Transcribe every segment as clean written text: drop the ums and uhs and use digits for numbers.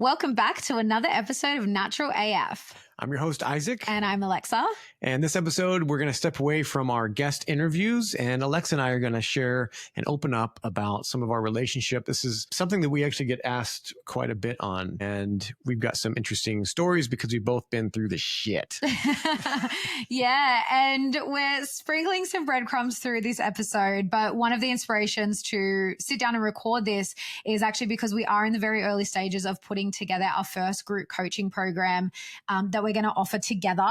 Welcome back to another episode of Natural AF. I'm your host, Isaac. And I'm Alexa. And this episode, we're going to step away from our guest interviews, and Alexa and I are going to share and open up about some of our relationship. This is something that we actually get asked quite a bit on, and we've got some interesting stories because we've both been through the shit. Yeah, and we're sprinkling some breadcrumbs through this episode, but one of the inspirations to sit down and record this is actually because we are in the very early stages of putting together our first group coaching program that we're going to offer together.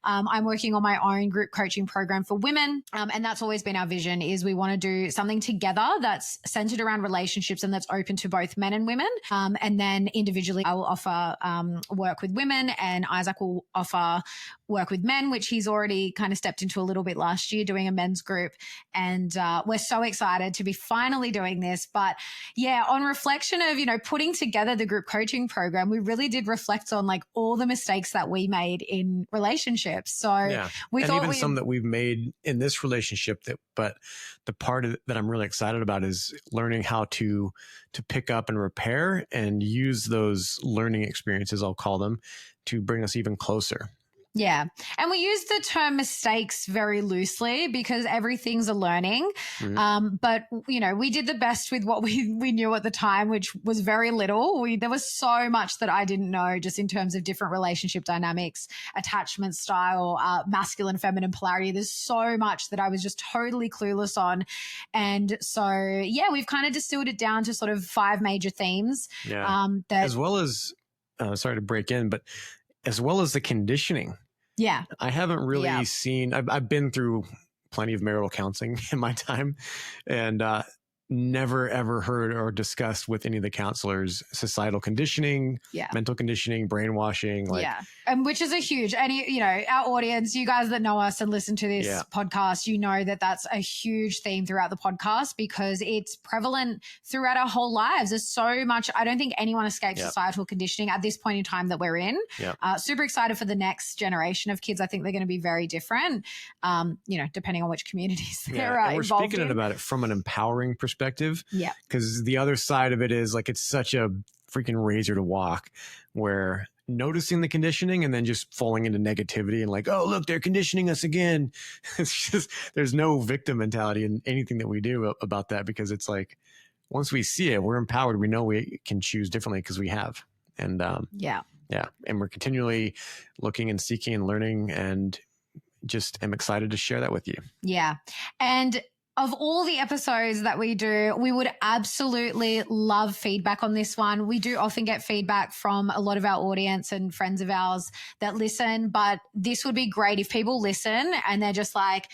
I'm working on my own group coaching program for women. And that's always been our vision, is we want to do something together that's centered around relationships and that's open to both men and women. And then individually, I will offer work with women, and Isaac will offer work with men, which he's already kind of stepped into a little bit last year doing a men's group. And we're so excited to be finally doing this. But yeah, on reflection of, putting together the group coaching program, we really did reflect on like all the mistakes that we made in relationships. So we thought even some that we've made in this relationship but the part that I'm really excited about is learning how to pick up and repair and use those learning experiences, I'll call them, to bring us even closer. Yeah. And we use the term mistakes very loosely because everything's a learning. Mm-hmm. But, we did the best with what we knew at the time, which was very little. There was so much that I didn't know just in terms of different relationship dynamics, attachment style, masculine, feminine polarity. There's so much that I was just totally clueless on. And so, we've kind of distilled it down to sort of 5 major themes. Yeah. As well as, sorry to break in, but as well as the conditioning. Yeah. I haven't really seen, I've been through plenty of marital counseling in my time, and never ever heard or discussed with any of the counselors societal conditioning, mental conditioning, brainwashing. And which is a huge, and our audience, you guys that know us and listen to this podcast, that that's a huge theme throughout the podcast because it's prevalent throughout our whole lives. There's so much. I don't think anyone escapes societal conditioning at this point in time that we're in. Super excited for the next generation of kids. I think they're going to be very different, depending on which communities they're and we're involved speaking in. about it from an empowering perspective. Yeah. Because the other side of it is like, it's such a freaking razor to walk where noticing the conditioning and then just falling into negativity and like, oh, look, they're conditioning us again. It's just, there's no victim mentality in anything that we do about that, because it's like, once we see it, we're empowered. We know we can choose differently because we have. And and we're continually looking and seeking and learning, and just am excited to share that with you. Yeah. And of all the episodes that we do, we would absolutely love feedback on this one. We do often get feedback from a lot of our audience and friends of ours that listen, but this would be great if people listen and they're just like,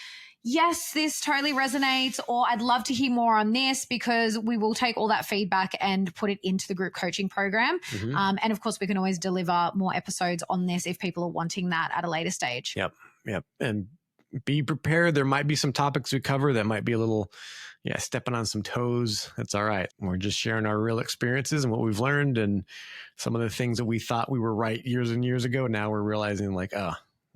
yes, this totally resonates, or I'd love to hear more on this, because we will take all that feedback and put it into the group coaching program. Mm-hmm. And of course, we can always deliver more episodes on this if people are wanting that at a later stage. Yep. And be prepared. There might be some topics we cover that might be a little, stepping on some toes. That's all right. We're just sharing our real experiences and what we've learned, and some of the things that we thought we were right years and years ago. Now we're realizing like,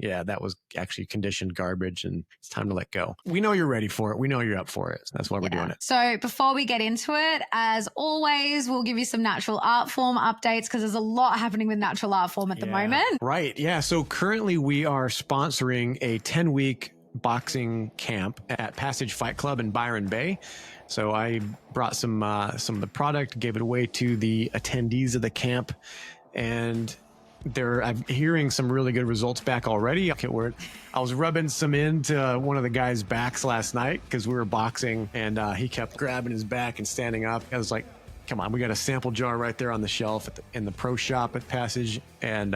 that was actually conditioned garbage, and it's time to let go. We know you're ready for it. We know you're up for it. So that's why we're doing it. So before we get into it, as always, we'll give you some natural art form updates, because there's a lot happening with natural art form at the moment. Right. Yeah. So currently we are sponsoring a 10-week boxing camp at Passage Fight Club in Byron Bay. So I brought some of the product, gave it away to the attendees of the camp, and I'm hearing some really good results back already. I was rubbing some into one of the guys' backs last night because we were boxing, and he kept grabbing his back and standing up. I was like, come on, we got a sample jar right there on the shelf in the pro shop at Passage, and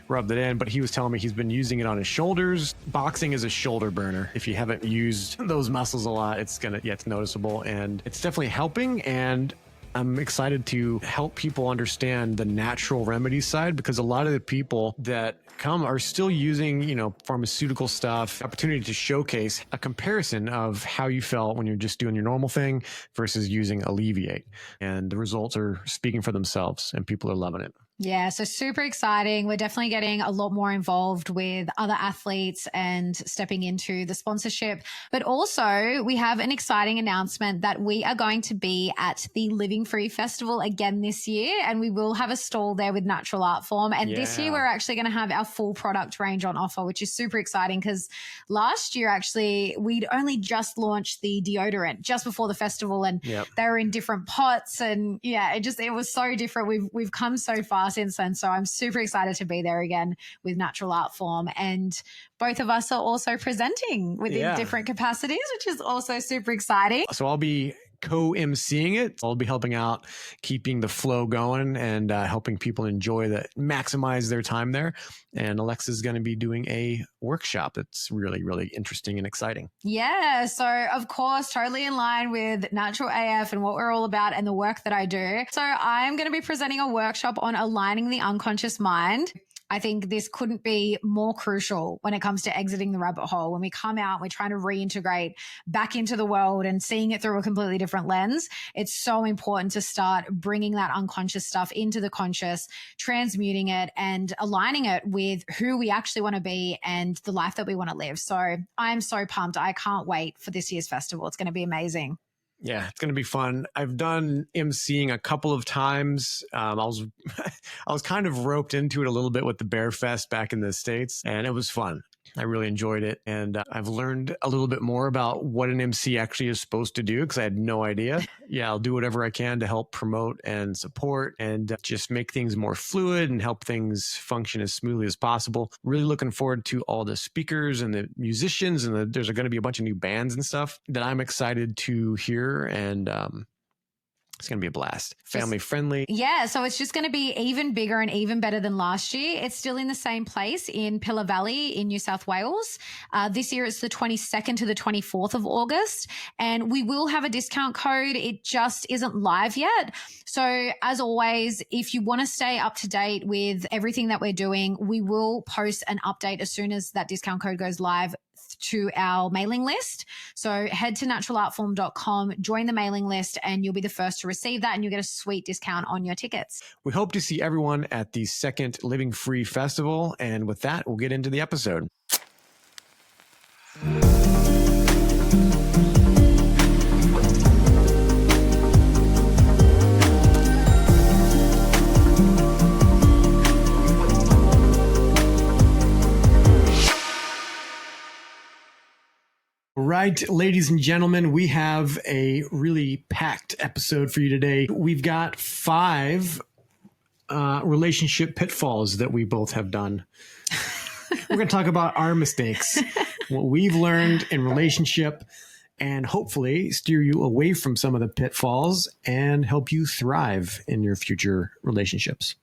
rubbed it in. But he was telling me he's been using it on his shoulders. Boxing is a shoulder burner. If you haven't used those muscles a lot, it's noticeable, and it's definitely helping. And I'm excited to help people understand the natural remedy side, because a lot of the people that come are still using, pharmaceutical stuff. Opportunity to showcase a comparison of how you felt when you're just doing your normal thing versus using Alleviate. And the results are speaking for themselves, and people are loving it. Yeah, so super exciting. We're definitely getting a lot more involved with other athletes and stepping into the sponsorship. But also, we have an exciting announcement that we are going to be at the Living Free Festival again this year, and we will have a stall there with Natural Art Form. And this year, we're actually going to have our full product range on offer, which is super exciting because last year, actually, we'd only just launched the deodorant just before the festival, and they were in different pots. And yeah, it was so different. We've come so far since then. So I'm super excited to be there again with Natural Art Form. And both of us are also presenting within different capacities, which is also super exciting. So I'll be co-emceeing it. I'll be helping out, keeping the flow going and helping people maximize their time there. And Alexa's going to be doing a workshop that's really, really interesting and exciting. Yeah. So of course, totally in line with Natural AF and what we're all about and the work that I do. So I'm going to be presenting a workshop on aligning the unconscious mind. I think this couldn't be more crucial when it comes to exiting the rabbit hole. When we come out, we're trying to reintegrate back into the world and seeing it through a completely different lens. It's so important to start bringing that unconscious stuff into the conscious, transmuting it and aligning it with who we actually want to be and the life that we want to live. So I'm so pumped. I can't wait for this year's festival. It's going to be amazing. Yeah, it's going to be fun. I've done emceeing a couple of times. I was kind of roped into it a little bit with the Bear Fest back in the States, and it was fun. I really enjoyed it. And I've learned a little bit more about what an MC actually is supposed to do because I had no idea. Yeah, I'll do whatever I can to help promote and support and just make things more fluid and help things function as smoothly as possible. Really looking forward to all the speakers and the musicians, and there's going to be a bunch of new bands and stuff that I'm excited to hear. And it's going to be a blast. Family friendly. Yeah. So it's just going to be even bigger and even better than last year. It's still in the same place in Pillar Valley in New South Wales. This year it's the 22nd to the 24th of August. And we will have a discount code. It just isn't live yet. So as always, if you want to stay up to date with everything that we're doing, we will post an update as soon as that discount code goes live to our mailing list. So head to naturalartform.com, join the mailing list, and you'll be the first to receive that, and you'll get a sweet discount on your tickets. We hope to see everyone at the second Living Free Festival. And with that, we'll get into the episode. Right, ladies and gentlemen, we have a really packed episode for you today. We've got 5 relationship pitfalls that we both have done. We're going to talk about our mistakes, what we've learned in relationship, and hopefully steer you away from some of the pitfalls and help you thrive in your future relationships.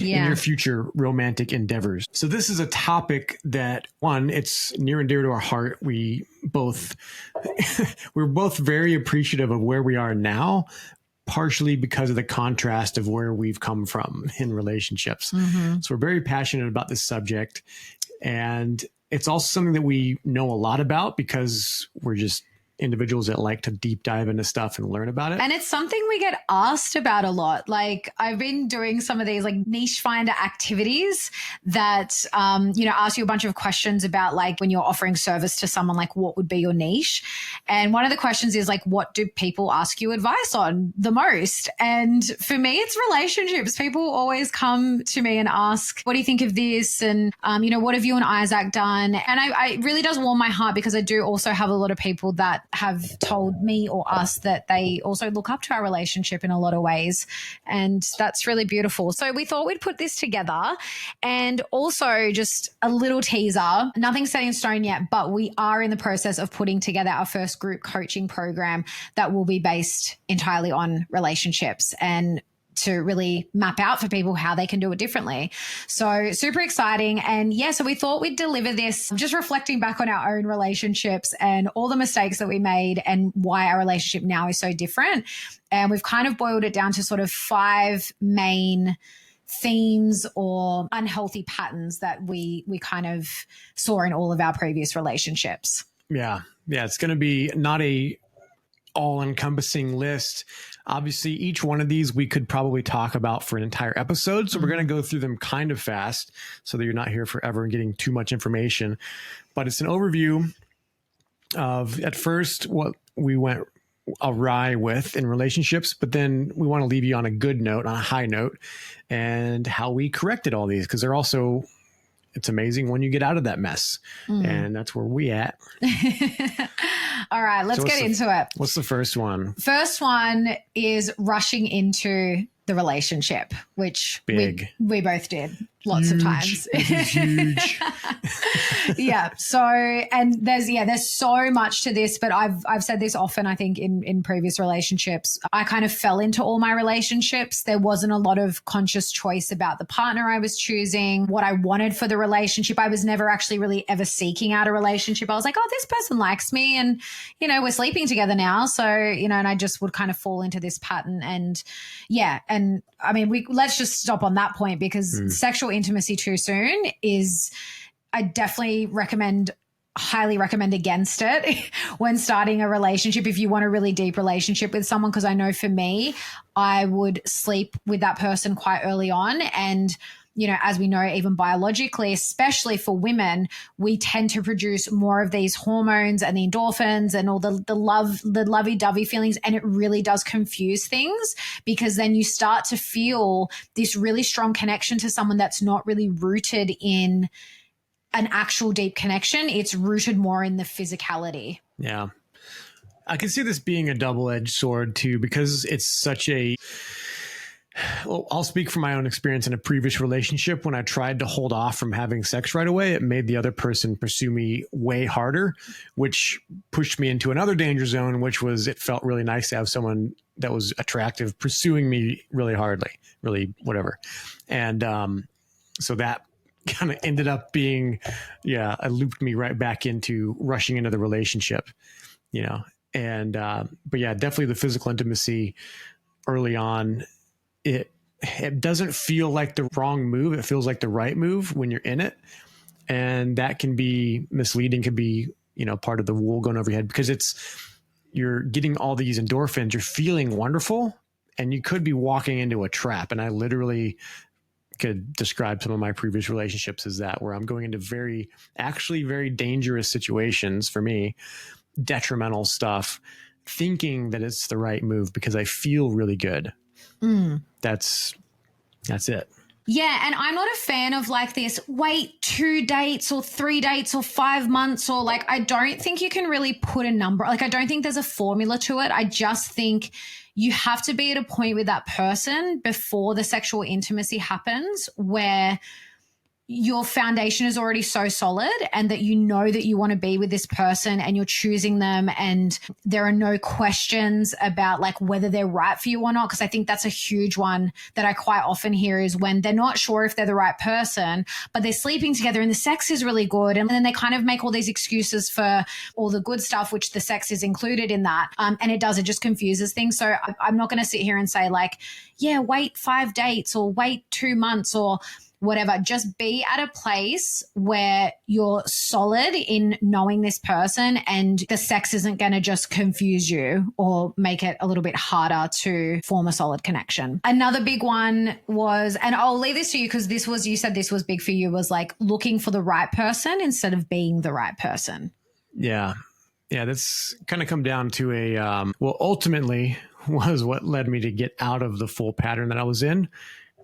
In your future romantic endeavors. So this is a topic that, one, it's near and dear to our heart. We're both very appreciative of where we are now, partially because of the contrast of where we've come from in relationships. Mm-hmm. So we're very passionate about this subject. And it's also something that we know a lot about because we're just individuals that like to deep dive into stuff and learn about it. And it's something we get asked about a lot. Like I've been doing some of these like niche finder activities that, ask you a bunch of questions about like when you're offering service to someone, like what would be your niche? And one of the questions is like, what do people ask you advice on the most? And for me, it's relationships. People always come to me and ask, what do you think of this? And, what have you and Isaac done? And I really does warm my heart because I do also have a lot of people that have told me or us that they also look up to our relationship in a lot of ways. And that's really beautiful. So we thought we'd put this together, and also just a little teaser, nothing's set in stone yet, but we are in the process of putting together our first group coaching program that will be based entirely on relationships and to really map out for people how they can do it differently. So super exciting. And so we thought we'd deliver this just reflecting back on our own relationships and all the mistakes that we made and why our relationship now is so different. And we've kind of boiled it down to sort of 5 main themes or unhealthy patterns that we kind of saw in all of our previous relationships. Yeah. It's going to be not a all-encompassing list. Obviously, each one of these we could probably talk about for an entire episode. So we're going to go through them kind of fast so that you're not here forever and getting too much information. But it's an overview of, at first, what we went awry with in relationships, but then we want to leave you on a good note, on a high note, and how we corrected all these, because they're also, it's amazing when you get out of that mess. And that's where we at. All right, let's get into it. What's the first one? First one is rushing into the relationship, which we both did lots of times. Huge. Yeah. So, and there's so much to this, but I've said this often, I think in previous relationships. I kind of fell into all my relationships. There wasn't a lot of conscious choice about the partner I was choosing, what I wanted for the relationship. I was never actually really ever seeking out a relationship. I was like, oh, this person likes me and, we're sleeping together now. So, and I just would kind of fall into this pattern. And yeah. And I mean, let's just stop on that point, because sexual intimacy too soon I definitely highly recommend against it when starting a relationship, if you want a really deep relationship with someone. Because I know for me, I would sleep with that person quite early on. And, as we know, even biologically, especially for women, we tend to produce more of these hormones and the endorphins and all the lovey-dovey feelings. And it really does confuse things, because then you start to feel this really strong connection to someone that's not really rooted in an actual deep connection. It's rooted more in the physicality. Yeah. I can see this being a double-edged sword too, because it's such a, well, I'll speak from my own experience in a previous relationship. When I tried to hold off from having sex right away, it made the other person pursue me way harder, which pushed me into another danger zone, which was, it felt really nice to have someone that was attractive pursuing me really hardly, really whatever. And so that kind of ended up being, it looped me right back into rushing into the relationship, and, but yeah, definitely the physical intimacy early on, it doesn't feel like the wrong move. It feels like the right move when you're in it. And that can be misleading, can be, part of the wool going over your head, because you're getting all these endorphins, you're feeling wonderful, and you could be walking into a trap. And I literally could describe some of my previous relationships as that, where I'm going into very dangerous situations for me, detrimental stuff, thinking that it's the right move because I feel really good. That's it. Yeah. And I'm not a fan of like this, wait 2 dates or 3 dates or 5 months, or like, I don't think you can really put a number. Like, I don't think there's a formula to it. I just think you have to be at a point with that person before the sexual intimacy happens, where your foundation is already so solid, and that you know that you want to be with this person and you're choosing them, and there are no questions about like whether they're right for you or not. Because I think that's a huge one that I quite often hear, is when they're not sure if they're the right person, but they're sleeping together and the sex is really good, and then they kind of make all these excuses for all the good stuff, which the sex is included in that, and it just confuses things. So I'm not going to sit here and say like, yeah, wait 5 dates or wait 2 months or whatever. Just be at a place where you're solid in knowing this person, and the sex isn't going to just confuse you or make it a little bit harder to form a solid connection. Another big one was, and I'll leave this to you because you said this was big for you, was like looking for the right person instead of being the right person. Yeah. Yeah. That's kind of come down to ultimately was what led me to get out of the full pattern that I was in.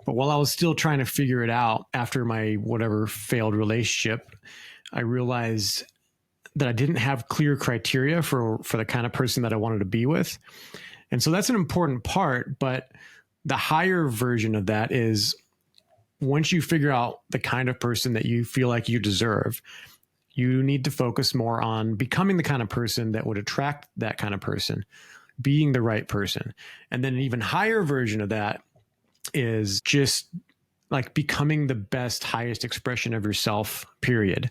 But while I was still trying to figure it out after my whatever failed relationship, I realized that I didn't have clear criteria for the kind of person that I wanted to be with. And so that's an important part. But the higher version of that is, once you figure out the kind of person that you feel like you deserve, you need to focus more on becoming the kind of person that would attract that kind of person, being the right person. And then an even higher version of that is just like becoming the best, highest expression of yourself, period.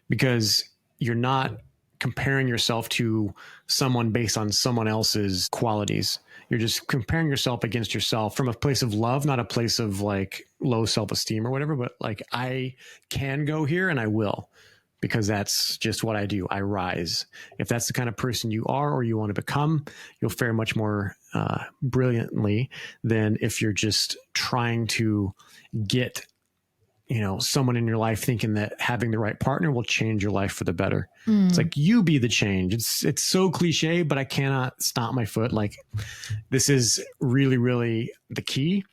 Because you're not comparing yourself to someone based on someone else's qualities. You're just comparing yourself against yourself from a place of love, not a place of like low self-esteem or whatever, but like, I can go here and I will, because that's just what I do. I rise. If that's the kind of person you are or you want to become, you'll fare much more brilliantly than if you're just trying to get someone in your life thinking that having the right partner will change your life for the better. It's like, you be the change. It's so cliche, but I cannot stomp my foot. Like, this is really, really the key.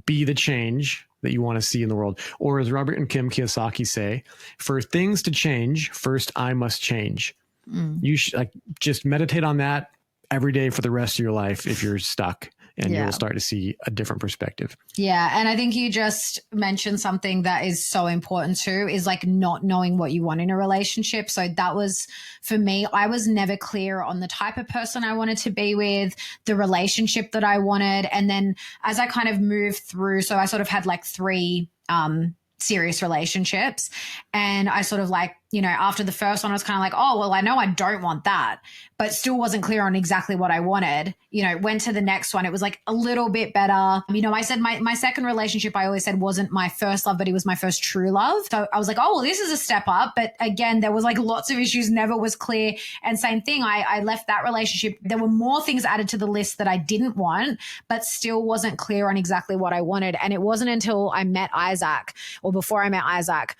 Be the change that you want to see in the world. Or as Robert and Kim Kiyosaki say, for things to change, first I must change. You should just meditate on that every day for the rest of your life if you're stuck. And you'll start to see a different perspective. Yeah. And I think you just mentioned something that is so important too, is like not knowing what you want in a relationship. So that was, for me, I was never clear on the type of person I wanted to be with, the relationship that I wanted. And then as I kind of moved through, so I sort of had like 3 serious relationships. And I sort of like, after the first one, I was kind of like, oh, well, I know I don't want that, but still wasn't clear on exactly what I wanted. Went to the next one. It was like a little bit better. I said my second relationship, I always said wasn't my first love, but it was my first true love. So I was like, oh, well, this is a step up. But again, there was like lots of issues, never was clear. And same thing, I left that relationship. There were more things added to the list that I didn't want, but still wasn't clear on exactly what I wanted. And it wasn't until I met Isaac, or before I met Isaac,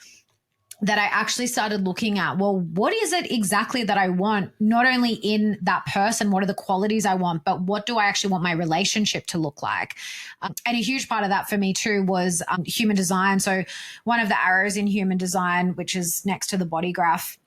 that I actually started looking at, well, what is it exactly that I want? Not only in that person, what are the qualities I want, but what do I actually want my relationship to look like? And a huge part of that for me too was human design. So one of the arrows in human design, which is next to the body graph,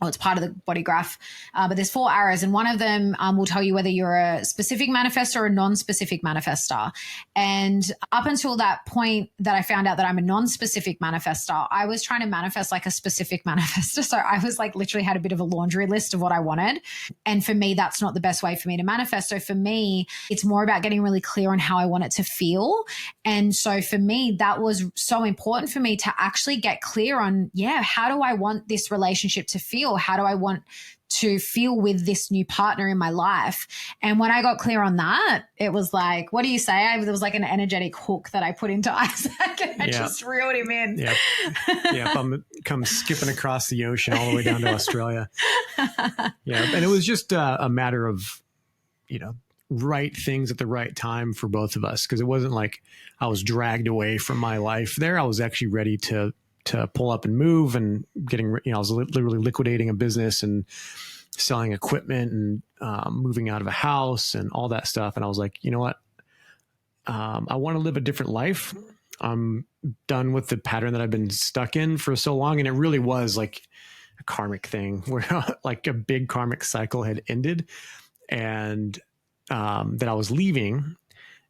well, it's part of the body graph, but there's 4 arrows, and one of them will tell you whether you're a specific manifestor or a non-specific manifestor. And up until that point that I found out that I'm a non-specific manifestor, I was trying to manifest like a specific manifestor. So I was like literally had a bit of a laundry list of what I wanted. And for me, that's not the best way for me to manifest. So for me, it's more about getting really clear on how I want it to feel. And so for me, that was so important for me to actually get clear on, how do I want this relationship to feel? How do I want to feel with this new partner in my life? And when I got clear on that, it was like, what do you say? There was like an energetic hook that I put into Isaac, and I just reeled him in. Yeah. I'm come skipping across the ocean all the way down to Australia. Yeah. And it was just a matter of, right things at the right time for both of us. Cause it wasn't like I was dragged away from my life there. I was actually ready to pull up and move, and getting, I was literally liquidating a business and selling equipment and moving out of a house and all that stuff. And I was like, you know what? I want to live a different life. I'm done with the pattern that I've been stuck in for so long. And it really was like a karmic thing where like a big karmic cycle had ended, and that I was leaving.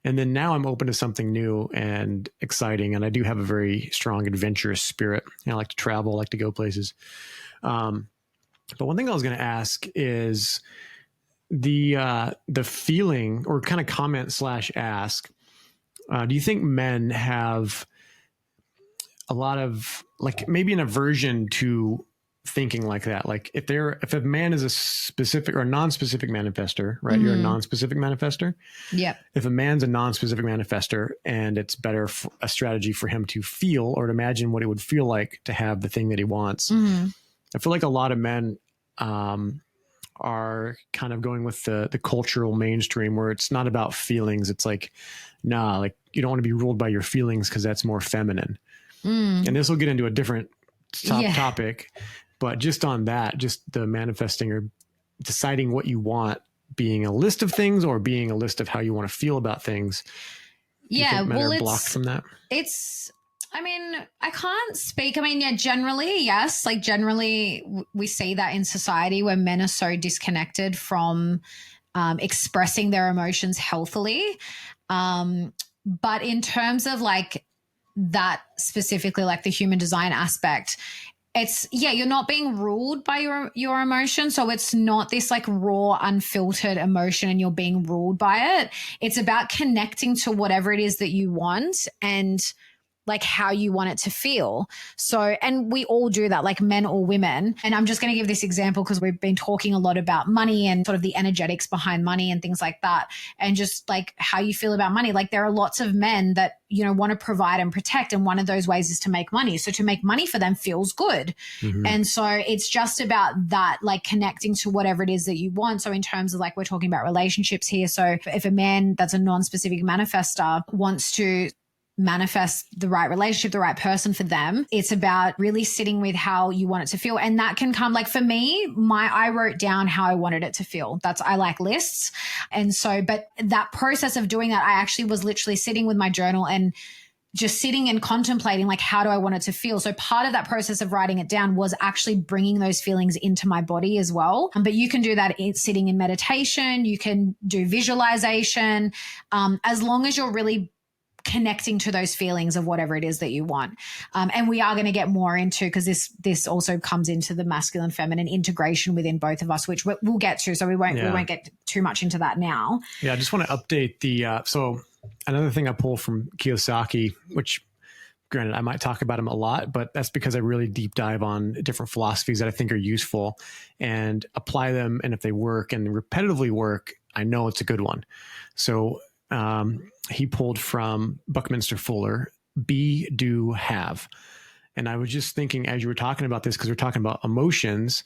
And then now I'm open to something new and exciting. And I do have a very strong adventurous spirit. I like to travel, I like to go places. But one thing I was going to ask is the feeling, or kind of comment / ask, do you think men have a lot of like maybe an aversion to thinking like that? Like if a man is a specific or a non-specific manifestor, right? You're a non-specific manifestor. Yeah. If a man's a non-specific manifestor, and it's better a strategy for him to feel or to imagine what it would feel like to have the thing that he wants. I feel like a lot of men are kind of going with the cultural mainstream, where it's not about feelings. It's like, nah, like you don't want to be ruled by your feelings because that's more feminine. And this will get into a different topic. But just on that, just the manifesting or deciding what you want being a list of things or being a list of how you want to feel about things. Yeah. Men are blocked from that. I can't speak. Generally, yes. Like generally we see that in society where men are so disconnected from expressing their emotions healthily. But in terms of like that specifically, like the human design aspect, it's, you're not being ruled by your emotion. So it's not this like raw, unfiltered emotion and you're being ruled by it. It's about connecting to whatever it is that you want and like how you want it to feel. So, and we all do that, like men or women. And I'm just going to give this example because we've been talking a lot about money and sort of the energetics behind money and things like that. And just like how you feel about money. Like there are lots of men that, you know, want to provide and protect. And one of those ways is to make money. So to make money for them feels good. Mm-hmm. And so it's just about that, like connecting to whatever it is that you want. So in terms of like, we're talking about relationships here. So if a man that's a non-specific manifestor wants to manifest the right relationship, the right person for them, it's about really sitting with how you want it to feel. And that can come, like for me, I wrote down how I wanted it to feel. I like lists. And so, but that process of doing that, I actually was literally sitting with my journal and just sitting and contemplating, like, how do I want it to feel? So part of that process of writing it down was actually bringing those feelings into my body as well. But you can do that sitting in meditation. You can do visualization, as long as you're really connecting to those feelings of whatever it is that you want. And we are going to get more into, because this also comes into the masculine feminine integration within both of us, which we'll get to. So we won't get too much into that now. Yeah. I just want to update so another thing I pull from Kiyosaki, which granted I might talk about him a lot, but that's because I really deep dive on different philosophies that I think are useful and apply them. And if they work and repetitively work, I know it's a good one. So, he pulled from Buckminster Fuller, be, do, have. And I was just thinking as you were talking about this, because we're talking about emotions,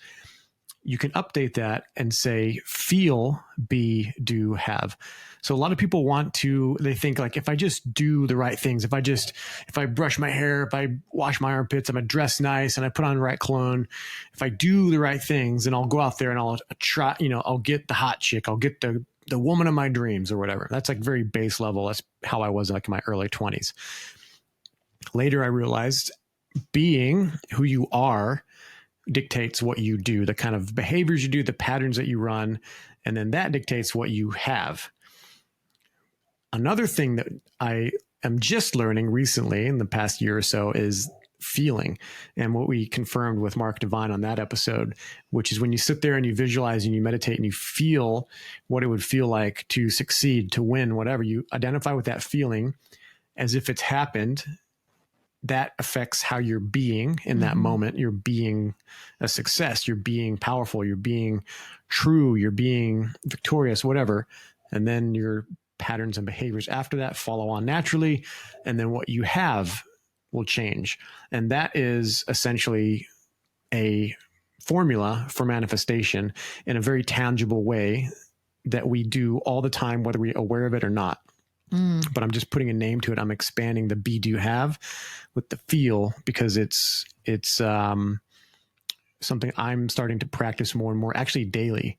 you can update that and say, feel, be, do, have. So a lot of people they think like, if I just do the right things, if I brush my hair, if I wash my armpits, I'm dressed nice and I put on the right cologne, if I do the right things, then I'll go out there and I'll try, I'll get the hot chick, I'll get the woman of my dreams or whatever. That's like very base level. That's how I was like in my early 20s. Later, I realized being who you are dictates what you do, the kind of behaviors you do, the patterns that you run, and then that dictates what you have. Another thing that I am just learning recently in the past year or so is feeling, and what we confirmed with Mark Divine on that episode, which is when you sit there and you visualize and you meditate and you feel what it would feel like to succeed, to win, whatever, you identify with that feeling as if it's happened. That affects how you're being in that moment. You're being a success, you're being powerful, you're being true, you're being victorious, whatever. And then your patterns and behaviors after that follow on naturally. And then what you have will change. And that is essentially a formula for manifestation in a very tangible way that we do all the time, whether we're aware of it or not. But I'm just putting a name to it. I'm expanding the be, do, have with the feel, because it's something I'm starting to practice more and more, actually daily,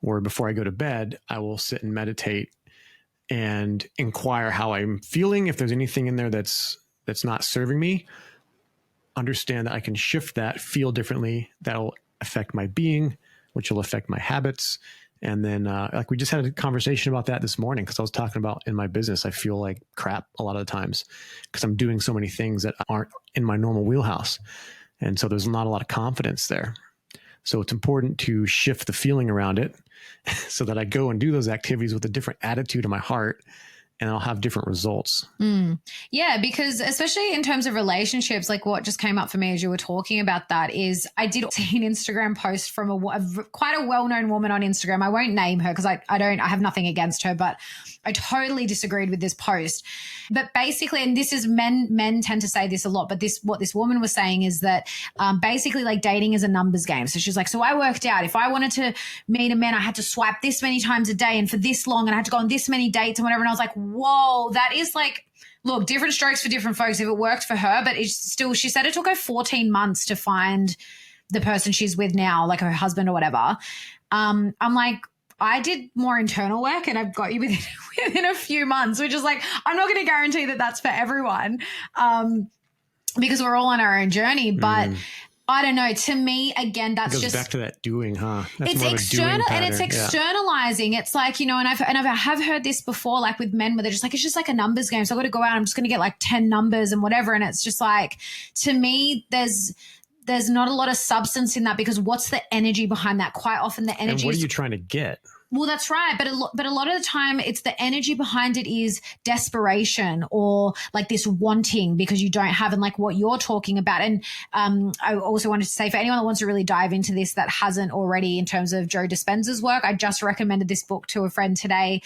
where before I go to bed, I will sit and meditate and inquire how I'm feeling. If there's anything in there that's not serving me, understand that I can shift that, feel differently. That'll affect my being, which will affect my habits. And then like we just had a conversation about that this morning, because I was talking about in my business, I feel like crap a lot of the times because I'm doing so many things that aren't in my normal wheelhouse. And so there's not a lot of confidence there. So it's important to shift the feeling around it so that I go and do those activities with a different attitude in my heart, and I'll have different results. Yeah, because especially in terms of relationships, like what just came up for me as you were talking about that is I did see an Instagram post from quite a well-known woman on Instagram. I won't name her because I have nothing against her, but I totally disagreed with this post. But basically, and this is men tend to say this a lot, but what this woman was saying is that basically like dating is a numbers game. So she's like, so I worked out if I wanted to meet a man, I had to swipe this many times a day and for this long, and I had to go on this many dates and whatever. And I was like, whoa, that is like, look, different strokes for different folks if it worked for her, but it's still, she said it took her 14 months to find the person she's with now, like her husband or whatever. I'm like, I did more internal work and I've got you within a few months, which is like, I'm not going to guarantee that that's for everyone because we're all on our own journey, but I don't know. To me, again, that's it goes just back to that doing, huh? That's it's more external, of a doing and it's externalizing. Yeah. It's like, and I have heard this before, like with men, where they're just like, it's just like a numbers game. So I got to go out. I'm just going to get like 10 numbers and whatever. And it's just like, to me, there's not a lot of substance in that, because what's the energy behind that? Quite often the energy. And what are you trying to get? Well, that's right. But a lot of the time it's the energy behind it is desperation or like this wanting because you don't have, and like what you're talking about. And I also wanted to say for anyone that wants to really dive into this that hasn't already in terms of Joe Dispenza's work, I just recommended this book to a friend today,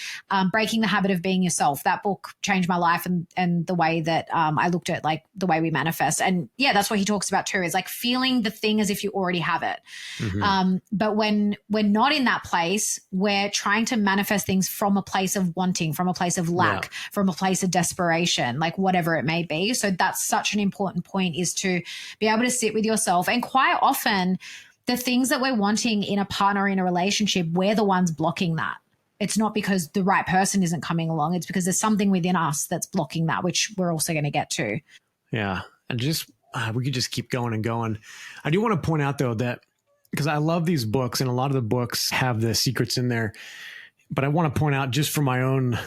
Breaking the Habit of Being Yourself. That book changed my life and the way that I looked at like the way we manifest. And yeah, that's what he talks about too, is like feeling the thing as if you already have it. But when we're not in that place, we're trying to manifest things from a place of wanting, from a place of lack, from a place of desperation, like whatever it may be. So that's such an important point, is to be able to sit with yourself. And quite often the things that we're wanting in a partner, in a relationship, we're the ones blocking that. It's not because the right person isn't coming along. It's because there's something within us that's blocking that, which we're also going to get to. Yeah. And just, we could just keep going and going. I do want to point out though that, because I love these books and a lot of the books have the secrets in there, but I want to point out just for my own,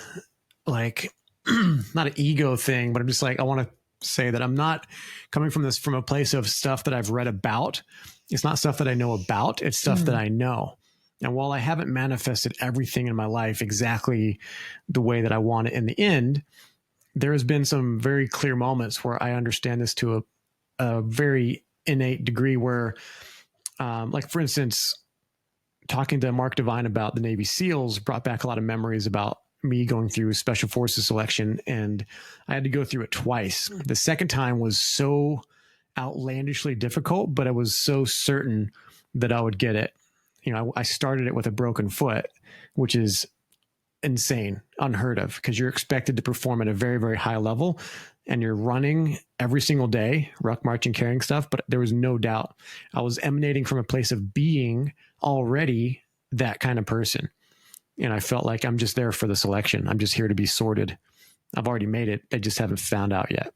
like, not an ego thing, but I'm just like, I want to say that I'm not coming from this from a place of stuff that I've read about. It's not stuff that I know about. It's stuff that I know. And while I haven't manifested everything in my life exactly the way that I want it in the end, there has been some very clear moments where I understand this to a very innate degree where, like for instance, talking to Mark Devine about the Navy SEALs brought back a lot of memories about me going through special forces selection. And I had to go through it twice. The second time was so outlandishly difficult, but I was so certain that I would get it. You know, I started it with a broken foot, which is insane, unheard of, because you're expected to perform at a very, very high level and you're running every single day, ruck, marching, carrying stuff. But there was no doubt I was emanating from a place of being already that kind of person. And I felt like I'm just there for the selection. I'm just here to be sorted. I've already made it. I just haven't found out yet.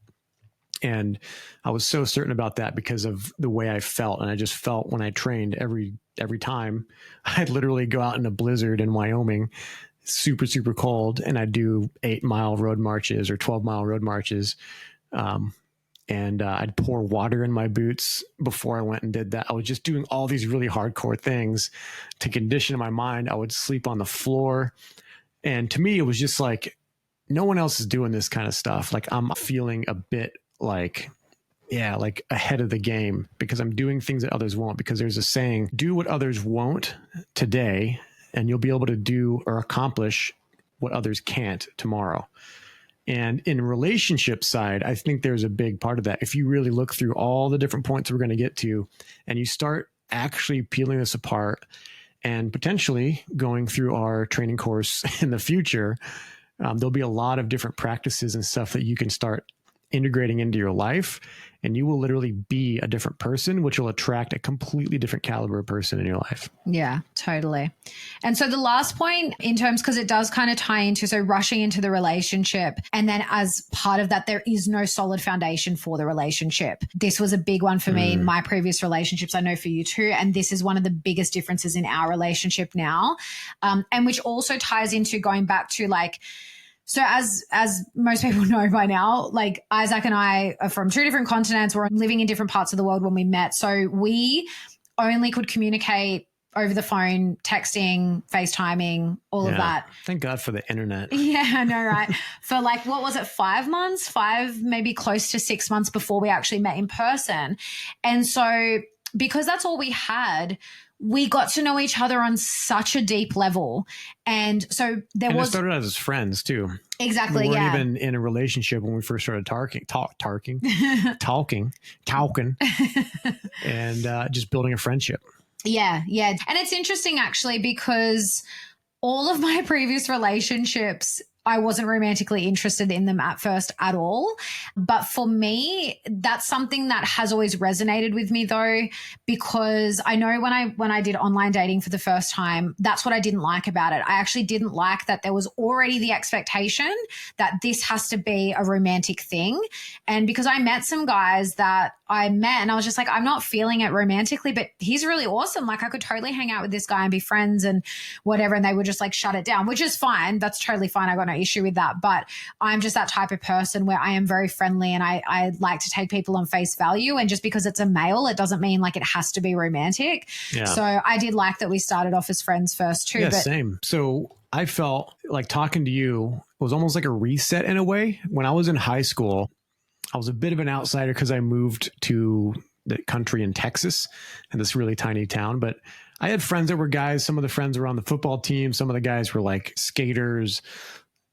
And I was so certain about that because of the way I felt. And I just felt when I trained every time, I'd literally go out in a blizzard in Wyoming, super, super cold. And I'd do 8-mile road marches or 12-mile road marches. And I'd pour water in my boots before I went and did that. I was just doing all these really hardcore things to condition my mind. I would sleep on the floor. And to me, it was just like, no one else is doing this kind of stuff. Like I'm feeling a bit like, yeah, like ahead of the game because I'm doing things that others won't. Because there's a saying, do what others won't today, and you'll be able to do or accomplish what others can't tomorrow. And in relationship side, I think there's a big part of that. If you really look through all the different points we're going to get to, and you start actually peeling this apart and potentially going through our training course in the future, there'll be a lot of different practices and stuff that you can start integrating into your life, and you will literally be a different person, which will attract a completely different caliber of person in your life. Yeah, totally. And so the last point in terms, because it does kind of tie into, so rushing into the relationship. And then as part of that, there is no solid foundation for the relationship. This was a big one for me in my previous relationships. I know for you too. And this is one of the biggest differences in our relationship now. And which also ties into going back to like, so as most people know by now, like Isaac and I are from 2 different continents. We're living in different parts of the world when we met. So we only could communicate over the phone, texting, FaceTiming, all of that. Thank God for the internet. Yeah, I know, right? For like, what was it, 5 months? Maybe close to 6 months before we actually met in person. And so because that's all we had, we got to know each other on such a deep level. And so it started out as friends too. Exactly. We weren't even in a relationship when we first started talking, and just building a friendship. Yeah. Yeah. And it's interesting actually, because all of my previous relationships, I wasn't romantically interested in them at first at all. But for me, that's something that has always resonated with me though, because I know when I did online dating for the first time, that's what I didn't like about it. I actually didn't like that there was already the expectation that this has to be a romantic thing. And because I met some guys that I met and I was just like, I'm not feeling it romantically, but he's really awesome. Like I could totally hang out with this guy and be friends and whatever. And they would just like shut it down, which is fine. That's totally fine. I got no issue with that. But I'm just that type of person where I am very friendly and I like to take people on face value. And just because it's a male, it doesn't mean like it has to be romantic. Yeah. So I did like that we started off as friends first too. Yeah, but same. So I felt like talking to you was almost like a reset in a way. When I was in high school, I was a bit of an outsider because I moved to the country in Texas in this really tiny town. But I had friends that were guys. Some of the friends were on the football team. Some of the guys were like skaters.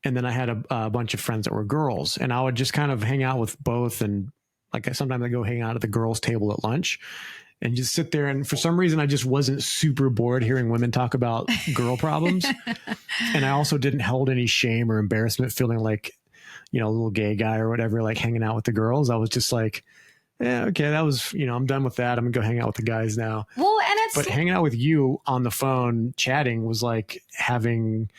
And then I had a bunch of friends that were girls. And I would just kind of hang out with both. And like sometimes I go hang out at the girls' table at lunch and just sit there. And for some reason, I just wasn't super bored hearing women talk about girl problems. And I also didn't hold any shame or embarrassment feeling like, you know, a little gay guy or whatever, like hanging out with the girls. I was just like, yeah, okay, that was, you know, I'm done with that. I'm gonna go hang out with the guys now. Well, and but hanging out with you on the phone, chatting was like having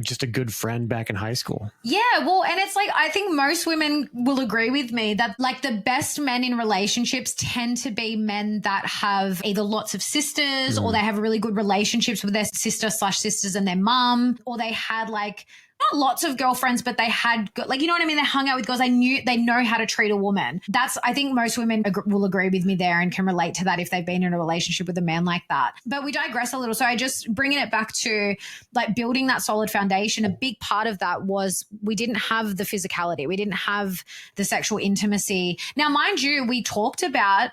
just a good friend back in high school. Yeah, well, and it's like, I think most women will agree with me that like the best men in relationships tend to be men that have either lots of sisters or they have really good relationships with their sister/sisters and their mum, or they had like not lots of girlfriends, but they had, like, you know what I mean? They hung out with girls. They know how to treat a woman. I think most women will agree with me there and can relate to that if they've been in a relationship with a man like that. But we digress a little. So I just bringing it back to like building that solid foundation. A big part of that was we didn't have the physicality. We didn't have the sexual intimacy. Now, mind you, we talked about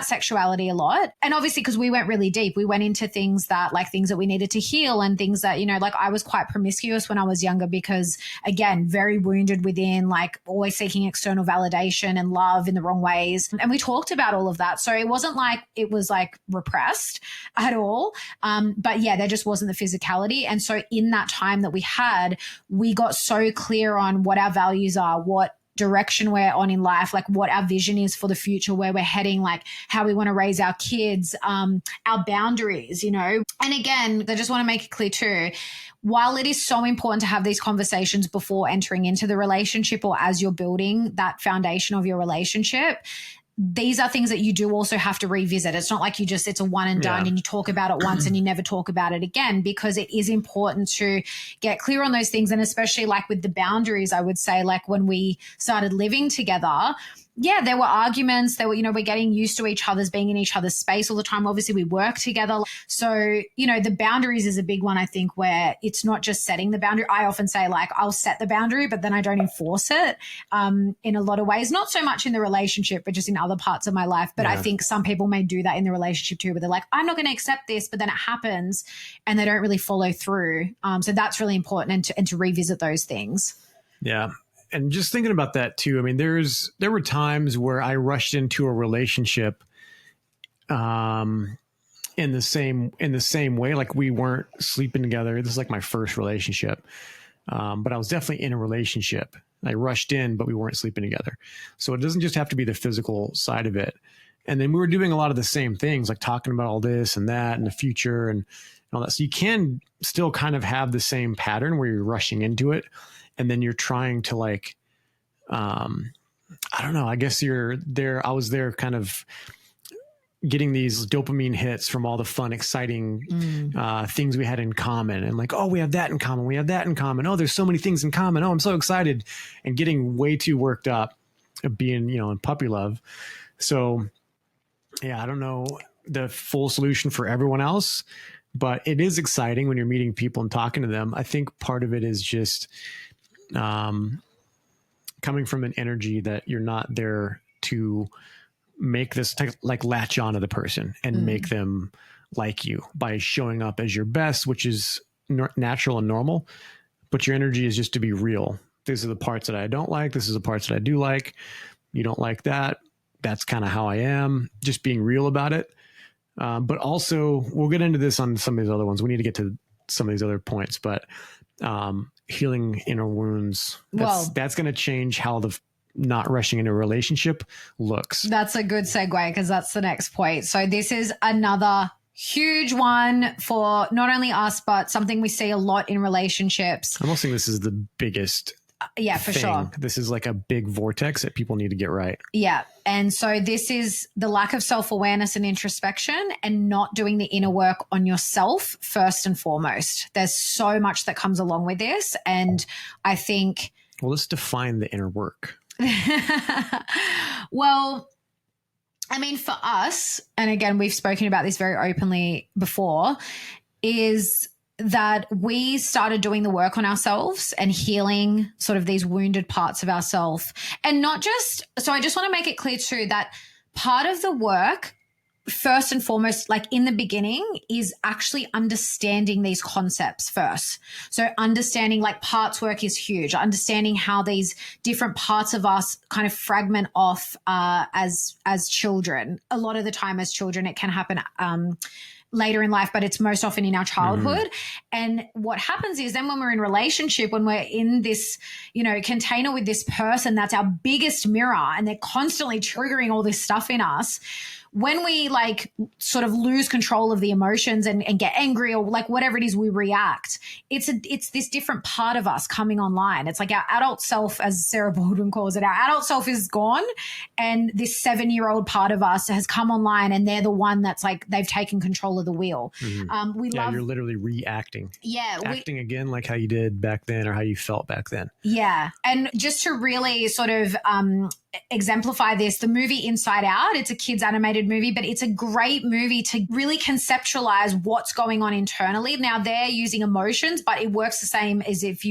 sexuality a lot. And obviously, because we went really deep, we went into things that we needed to heal and things that, you know, like I was quite promiscuous when I was younger because, again, very wounded within, like always seeking external validation and love in the wrong ways. And we talked about all of that. So it wasn't like it was like repressed at all. But yeah, there just wasn't the physicality. And so in that time that we had, we got so clear on what our values are, what direction we're on in life, like what our vision is for the future, where we're heading, like how we want to raise our kids, our boundaries, you know. And again, I just want to make it clear too, while it is so important to have these conversations before entering into the relationship or as you're building that foundation of your relationship, these are things that you do also have to revisit. It's not like it's a one and done and you talk about it once and you never talk about it again, because it is important to get clear on those things. And especially like with the boundaries, I would say, like when we started living together, yeah, there were arguments. There were, you know, we're getting used to each other's being in each other's space all the time. Obviously, we work together. So, you know, the boundaries is a big one, I think, where it's not just setting the boundary. I often say, like, I'll set the boundary, but then I don't enforce it in a lot of ways. Not so much in the relationship, but just in other parts of my life. But I think some people may do that in the relationship too, where they're like, I'm not going to accept this, but then it happens and they don't really follow through. So that's really important and to revisit those things. Yeah. And just thinking about that too, I mean, there were times where I rushed into a relationship in the same way, like we weren't sleeping together. This is like my first relationship. But I was definitely in a relationship. I rushed in, but we weren't sleeping together. So it doesn't just have to be the physical side of it. And then we were doing a lot of the same things, like talking about all this and that and the future and all that. So you can still kind of have the same pattern where you're rushing into it. And then you're trying to like, I don't know, I guess I was there kind of getting these dopamine hits from all the fun, exciting things we had in common. And like, oh, we have that in common. We have that in common. Oh, there's so many things in common. Oh, I'm so excited. And getting way too worked up being, you know, in puppy love. So yeah, I don't know the full solution for everyone else, but it is exciting when you're meeting people and talking to them. I think part of it is just coming from an energy that you're not there to make this like latch onto the person and make them like you by showing up as your best, which is natural and normal, but your energy is just to be real. These are the parts that I don't like. This is the parts that I do like. You don't like that. That's kind of how I am, just being real about it. But also we'll get into this on some of these other ones. We need to get to some of these other points, but healing inner wounds, that's going to change how the not rushing into a relationship looks. That's a good segue because that's the next point. So this is another huge one for not only us, but something we see a lot in relationships. I almost think this is the biggest Yeah, for sure. This is like a big vortex that people need to get right. Yeah. And so this is the lack of self-awareness and introspection and not doing the inner work on yourself first and foremost. There's so much that comes along with this. And I think... Well, let's define the inner work. Well, I mean, for us, and again, we've spoken about this very openly before, is that we started doing the work on ourselves and healing sort of these wounded parts of ourselves. And not just, so I just want to make it clear too that part of the work, first and foremost, like in the beginning, is actually understanding these concepts first. So understanding, like, parts work is huge. Understanding how these different parts of us kind of fragment off as children. A lot of the time as children, it can happen later in life, but it's most often in our childhood. And what happens is then when we're in relationship, when we're in this, container with this person, that's our biggest mirror, and they're constantly triggering all this stuff in us. When we like sort of lose control of the emotions and get angry or like whatever it is, we react. It's this different part of us coming online. It's like our adult self, as Sarah Baldwin calls it, our adult self is gone, and this 7-year-old part of us has come online, and they're the one that's like they've taken control of the wheel. You're literally reacting. Yeah, acting again like how you did back then or how you felt back then. Yeah, and just to really sort of exemplify this, the movie Inside Out, it's a kids animated movie, but it's a great movie to really conceptualize what's going on internally. Now they're using emotions, but it works the same as if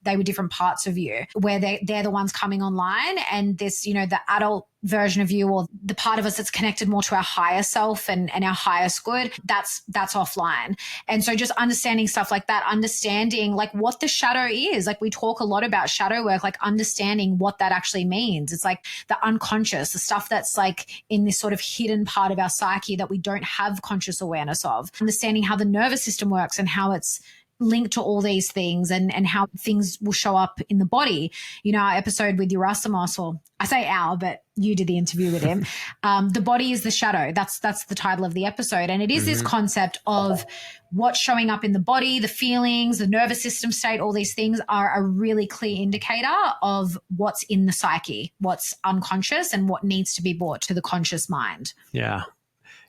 they were different parts of you, where they're the ones coming online, and this, the adult version of you, or the part of us that's connected more to our higher self and our highest good, that's offline. And so just understanding stuff like that, understanding like what the shadow is, like we talk a lot about shadow work, like understanding what that actually means. It's like the unconscious, the stuff that's like in this sort of hidden part of our psyche that we don't have conscious awareness of, understanding how the nervous system works and how it's linked to all these things and how things will show up in the body. Our episode with Yerasimos, or I say our, but you did the interview with him. The body is the shadow. That's the title of the episode. And it is this concept of what's showing up in the body, the feelings, the nervous system state, all these things are a really clear indicator of what's in the psyche, what's unconscious, and what needs to be brought to the conscious mind. Yeah.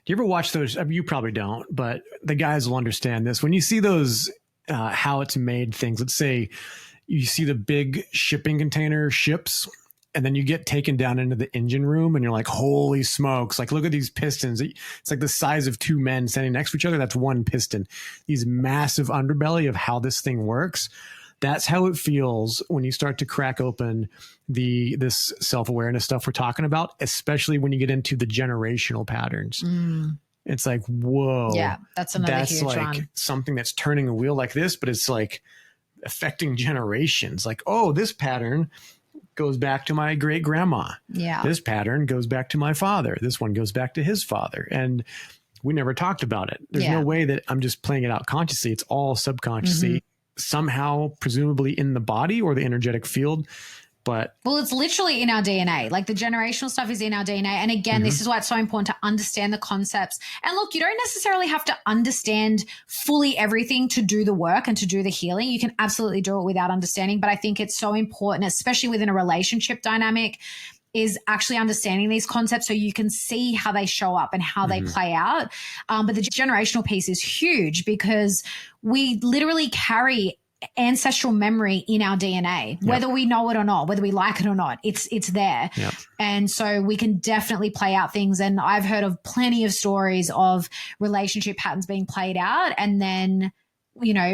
Do you ever watch those? I mean, you probably don't, but the guys will understand this. When you see those, how it's made things, let's say you see the big shipping container ships, and then you get taken down into the engine room and you're like, holy smokes, like, look at these pistons. It's like the size of two men standing next to each other. That's one piston. These massive underbelly of how this thing works. That's how it feels when you start to crack open this self-awareness stuff we're talking about, especially when you get into the generational patterns. It's like, whoa. Yeah, that's huge like one. Something that's turning a wheel like this, but it's like affecting generations. Like, oh, this pattern goes back to my great grandma. Yeah. This pattern goes back to my father. This one goes back to his father. And we never talked about it. There's no way that I'm just playing it out consciously. It's all subconsciously, somehow, presumably in the body or the energetic field. But well, it's literally in our DNA. Like the generational stuff is in our DNA. And again, this is why it's so important to understand the concepts. And look, you don't necessarily have to understand fully everything to do the work and to do the healing. You can absolutely do it without understanding. But I think it's so important, especially within a relationship dynamic, is actually understanding these concepts so you can see how they show up and how they play out. But the generational piece is huge because we literally carry ancestral memory in our DNA, whether we know it or not, whether we like it or not, it's there. And so we can definitely play out things. And I've heard of plenty of stories of relationship patterns being played out. And then,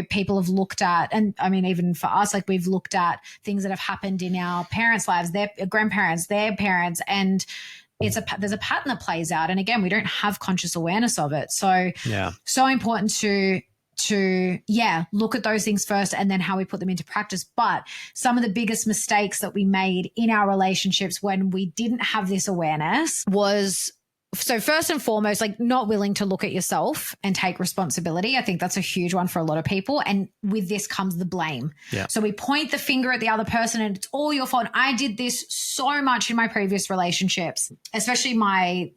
people have looked at, and I mean, even for us, like we've looked at things that have happened in our parents' lives, their grandparents, their parents, and there's a pattern that plays out. And again, we don't have conscious awareness of it. So, so important to look at those things first and then how we put them into practice. But some of the biggest mistakes that we made in our relationships when we didn't have this awareness was, so first and foremost, like not willing to look at yourself and take responsibility. I think that's a huge one for a lot of people. And with this comes the blame. So we point the finger at the other person and it's all your fault. I did this so much in my previous relationships, especially my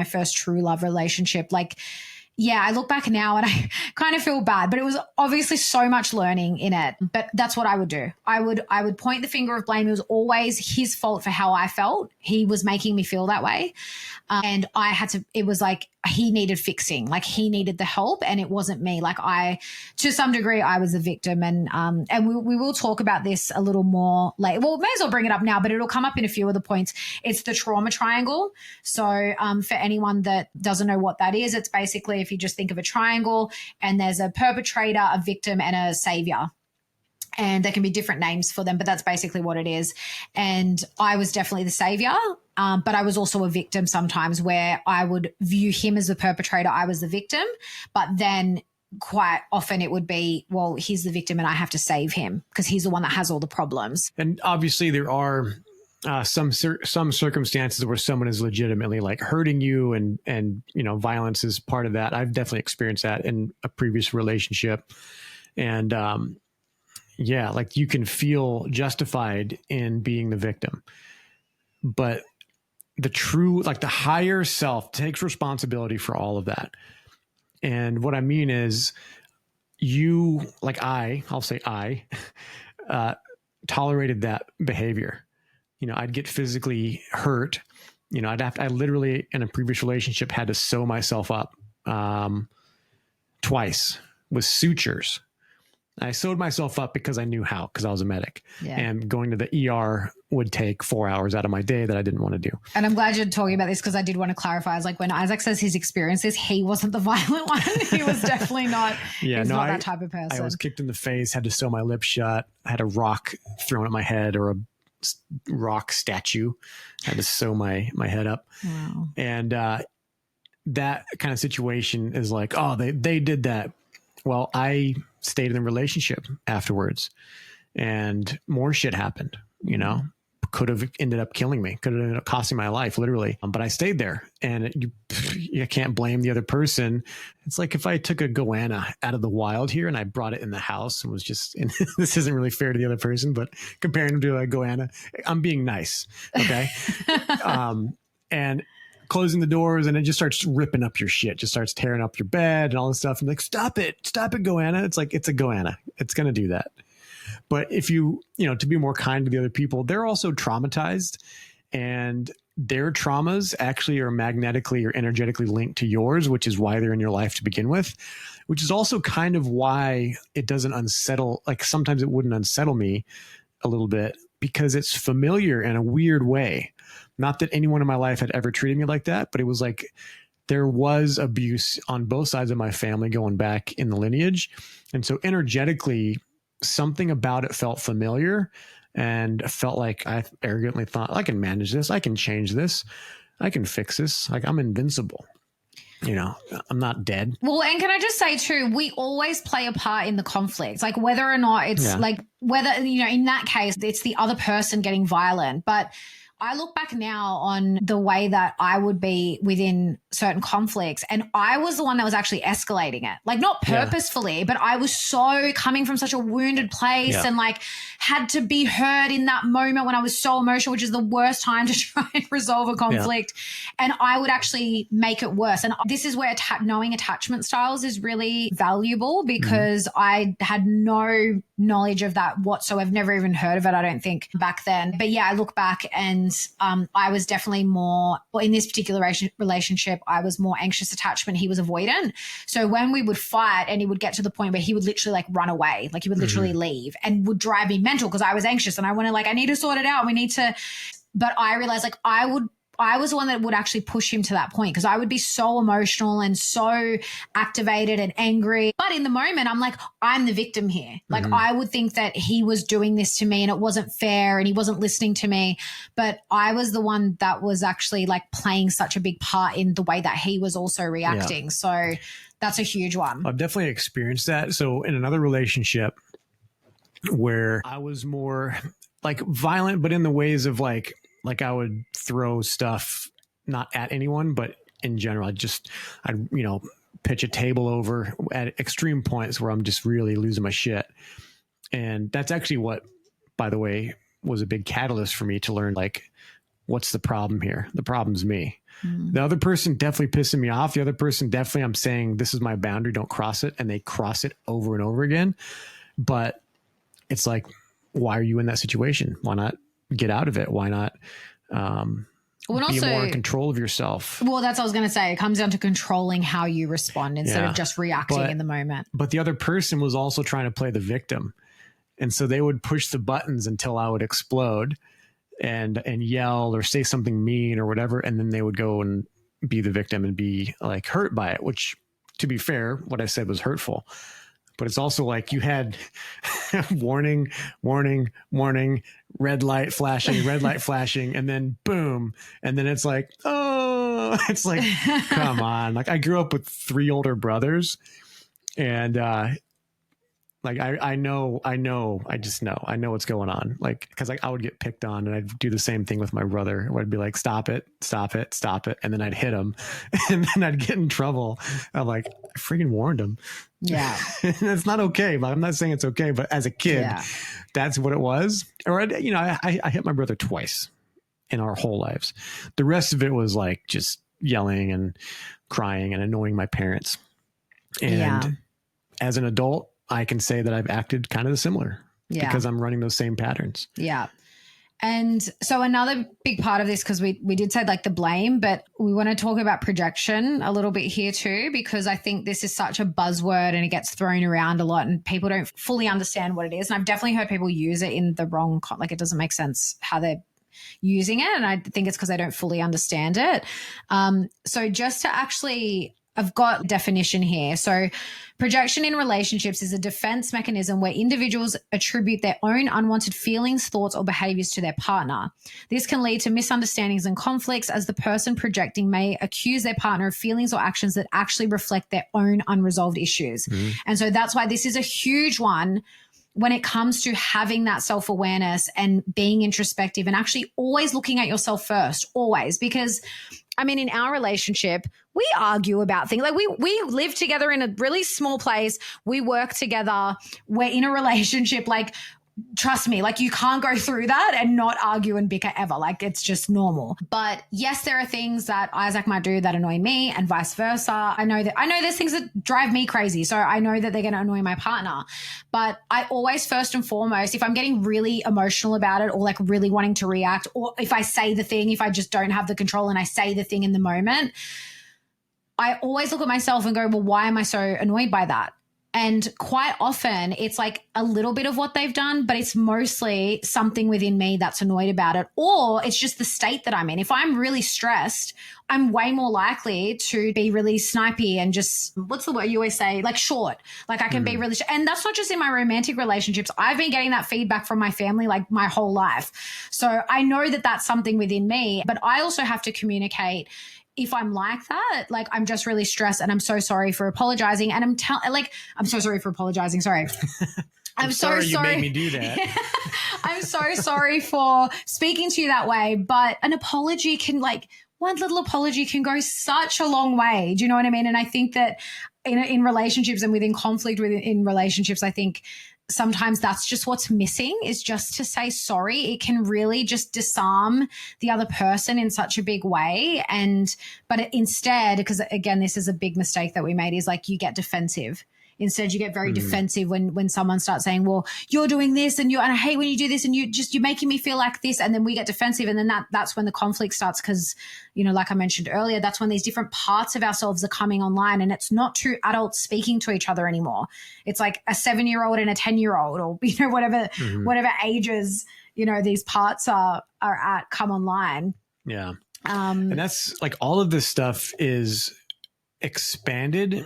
first true love relationship. Like, yeah, I look back now and I kind of feel bad, but it was obviously so much learning in it. But that's what I would do. I would point the finger of blame. It was always his fault for how I felt. He was making me feel that way. And I had to, it was like he needed fixing, like he needed the help and it wasn't me. Like to some degree, I was a victim. And we will talk about this a little more later. Well, may as well bring it up now, but it'll come up in a few of the points. It's the trauma triangle. So for anyone that doesn't know what that is, it's basically if you just think of a triangle and there's a perpetrator, a victim, and a savior. And there can be different names for them, but that's basically what it is. And I was definitely the savior, but I was also a victim sometimes where I would view him as the perpetrator. I was the victim, but then quite often it would be, well, he's the victim and I have to save him because he's the one that has all the problems. And obviously there are some circumstances where someone is legitimately like hurting you and violence is part of that. I've definitely experienced that in a previous relationship. And, yeah, like you can feel justified in being the victim, but the higher self takes responsibility for all of that. And what I mean is I'll say I tolerated that behavior. I'd get physically hurt. I literally in a previous relationship had to sew myself up twice with sutures. I sewed myself up because I knew how, because I was a medic. Yeah. And going to the ER would take 4 hours out of my day that I didn't want to do. And I'm glad you're talking about this because I did want to clarify. I was like, when Isaac says his experiences, he wasn't the violent one. He was definitely not. Yeah, not that type of person. I was kicked in the face, had to sew my lips shut, had a rock thrown at my head or a rock statue, had to sew my head up. Wow. And that kind of situation is like, oh, they did that. Well, I stayed in the relationship afterwards and more shit happened, could have ended up killing me, could have ended up costing my life, literally. But I stayed there and you can't blame the other person. It's like if I took a goanna out of the wild here and I brought it in the house and was just, and this isn't really fair to the other person, but comparing them to a goanna, I'm being nice. Okay. And closing the doors and it just starts ripping up your shit, just starts tearing up your bed and all this stuff. I'm like, stop it, goanna. It's like, it's a goanna. It's going to do that. But if to be more kind to the other people, they're also traumatized and their traumas actually are magnetically or energetically linked to yours, which is why they're in your life to begin with, which is also kind of why it doesn't unsettle. Like sometimes it wouldn't unsettle me a little bit because it's familiar in a weird way. Not that anyone in my life had ever treated me like that, but it was like there was abuse on both sides of my family going back in the lineage. And so energetically, something about it felt familiar and felt like I arrogantly thought, I can manage this. I can change this. I can fix this. Like I'm invincible. I'm not dead. Well, and can I just say too, we always play a part in the conflict, like whether or not it's whether, in that case, it's the other person getting violent. But I look back now on the way that I would be within certain conflicts and I was the one that was actually escalating it, like not purposefully, but I was so coming from such a wounded place and like had to be heard in that moment when I was so emotional, which is the worst time to try and resolve a conflict. Yeah. And I would actually make it worse. And this is where knowing attachment styles is really valuable because I had no knowledge of that whatsoever. Never even heard of it, I don't think, back then. But yeah, I look back and I was definitely more, well, in this particular relationship, I was more anxious attachment. He was avoidant. So when we would fight and he would get to the point where he would literally like run away, like he would literally leave and would drive me mental because I was anxious and I wanted I need to sort it out. We need to, but I realized I was the one that would actually push him to that point because I would be so emotional and so activated and angry. But in the moment, I'm like, I'm the victim here. Like I would think that he was doing this to me and it wasn't fair and he wasn't listening to me. But I was the one that was actually like playing such a big part in the way that he was also reacting. Yeah. So that's a huge one. I've definitely experienced that. So in another relationship where I was more like violent, but in the ways of like I would throw stuff not at anyone, but in general, I'd pitch a table over at extreme points where I'm just really losing my shit. And that's actually what, by the way, was a big catalyst for me to learn, like, what's the problem here? The problem's me. The other person definitely pissing me off. The other person definitely, I'm saying, this is my boundary, don't cross it. And they cross it over and over again. But it's like, why are you in that situation? Why not get out of it? Why not be more in control of yourself? Well, that's what I was going to say. It comes down to controlling how you respond instead of just reacting in the moment. But the other person was also trying to play the victim. And so they would push the buttons until I would explode and yell or say something mean or whatever. And then they would go and be the victim and be like hurt by it, which, to be fair, what I said was hurtful. But it's also like you had warning, warning, warning, red light flashing, and then boom. And then it's like, oh, it's like, come on. Like I grew up with 3 older brothers, and like I know what's going on. Like, because like I would get picked on, and I'd do the same thing with my brother. I'd be like, stop it, and then I'd hit him, and then I'd get in trouble. I'm like, I freaking warned him. Yeah, it's not okay. But I'm not saying it's okay. But as a kid, that's what it was. Or I hit my brother twice in our whole lives. The rest of it was like just yelling and crying and annoying my parents. And as an adult, I can say that I've acted kind of similar because I'm running those same patterns. Yeah. And so another big part of this, because we did say like the blame, but we want to talk about projection a little bit here too, because I think this is such a buzzword and it gets thrown around a lot and people don't fully understand what it is. And I've definitely heard people use it in the wrong, like it doesn't make sense how they're using it. And I think it's because they don't fully understand it. So just to actually, I've got definition here. So projection in relationships is a defense mechanism where individuals attribute their own unwanted feelings, thoughts, or behaviors to their partner. This can lead to misunderstandings and conflicts, as the person projecting may accuse their partner of feelings or actions that actually reflect their own unresolved issues. And so that's why this is a huge one when it comes to having that self-awareness and being introspective and actually always looking at yourself first, always. Because I mean, in our relationship, we argue about things. Like we live together in a really small place. We work together. We're in a relationship. Like, trust me, like you can't go through that and not argue and bicker ever. Like it's just normal. But yes, there are things that Isaac might do that annoy me and vice versa. I know there's things that drive me crazy. So I know that they're going to annoy my partner. But I always, first and foremost, if I'm getting really emotional about it or like really wanting to react, or if I say the thing, if I just don't have the control and I say the thing in the moment, I always look at myself and go, well, why am I so annoyed by that? And quite often it's like a little bit of what they've done, but it's mostly something within me that's annoyed about it. Or it's just the state that I'm in. If I'm really stressed, I'm way more likely to be really snipey and just, what's the word you always say? Like short. Like I can be really, and that's not just in my romantic relationships. I've been getting that feedback from my family like my whole life. So I know that that's something within me, but I also have to communicate if I'm like that, like I'm just really stressed and I'm so sorry for apologizing. And I'm so sorry for apologizing. Sorry. I'm so sorry. You made me do that. I'm so sorry for speaking to you that way. But an apology can one little apology can go such a long way. Do you know what I mean? And I think that in relationships and within conflict in relationships, I think sometimes that's just what's missing, is just to say sorry. It can really just disarm the other person in such a big way. But instead, because again, this is a big mistake that we made, is like you get defensive. Instead, you get very defensive when someone starts saying, well, you're doing this and I hate when you do this and you're making me feel like this. And then we get defensive. And then that's when the conflict starts, because, like I mentioned earlier, that's when these different parts of ourselves are coming online, and it's not two adults speaking to each other anymore. It's like a 7-year-old and a 10-year-old, or, whatever ages, these parts are at come online. Yeah. And that's like all of this stuff is expanded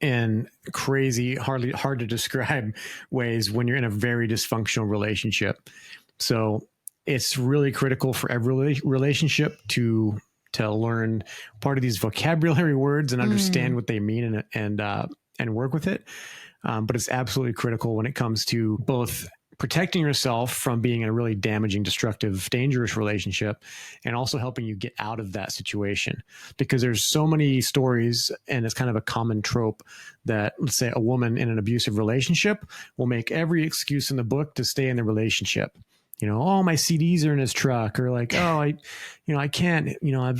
in crazy, hard to describe ways when you're in a very dysfunctional relationship. So it's really critical for every relationship to learn part of these vocabulary words and understand what they mean and work with it. But it's absolutely critical when it comes to both protecting yourself from being in a really damaging, destructive, dangerous relationship, and also helping you get out of that situation. Because there's so many stories, and it's kind of a common trope that, let's say, a woman in an abusive relationship will make every excuse in the book to stay in the relationship. oh, my CDs are in his truck, or like, oh, I can't,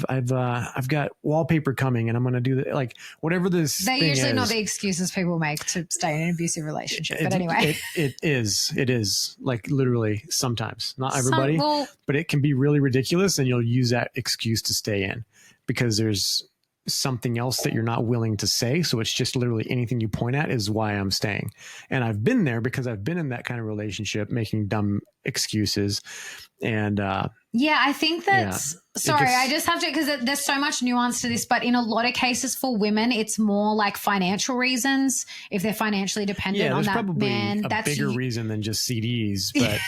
I've got wallpaper coming and I'm going to do that. Like whatever this They're thing usually is, not the excuses people make to stay in an abusive relationship. But anyway, it is like literally sometimes, not everybody, but it can be really ridiculous. And you'll use that excuse to stay in because there's something else that you're not willing to say. So it's just literally anything you point at is why I'm staying. And I've been there because I've been in that kind of relationship, making dumb excuses. And I think that's I just have to, because there's so much nuance to this, but in a lot of cases for women, it's more like financial reasons. If they're financially dependent on that probably man, that's a bigger reason than just CDs, but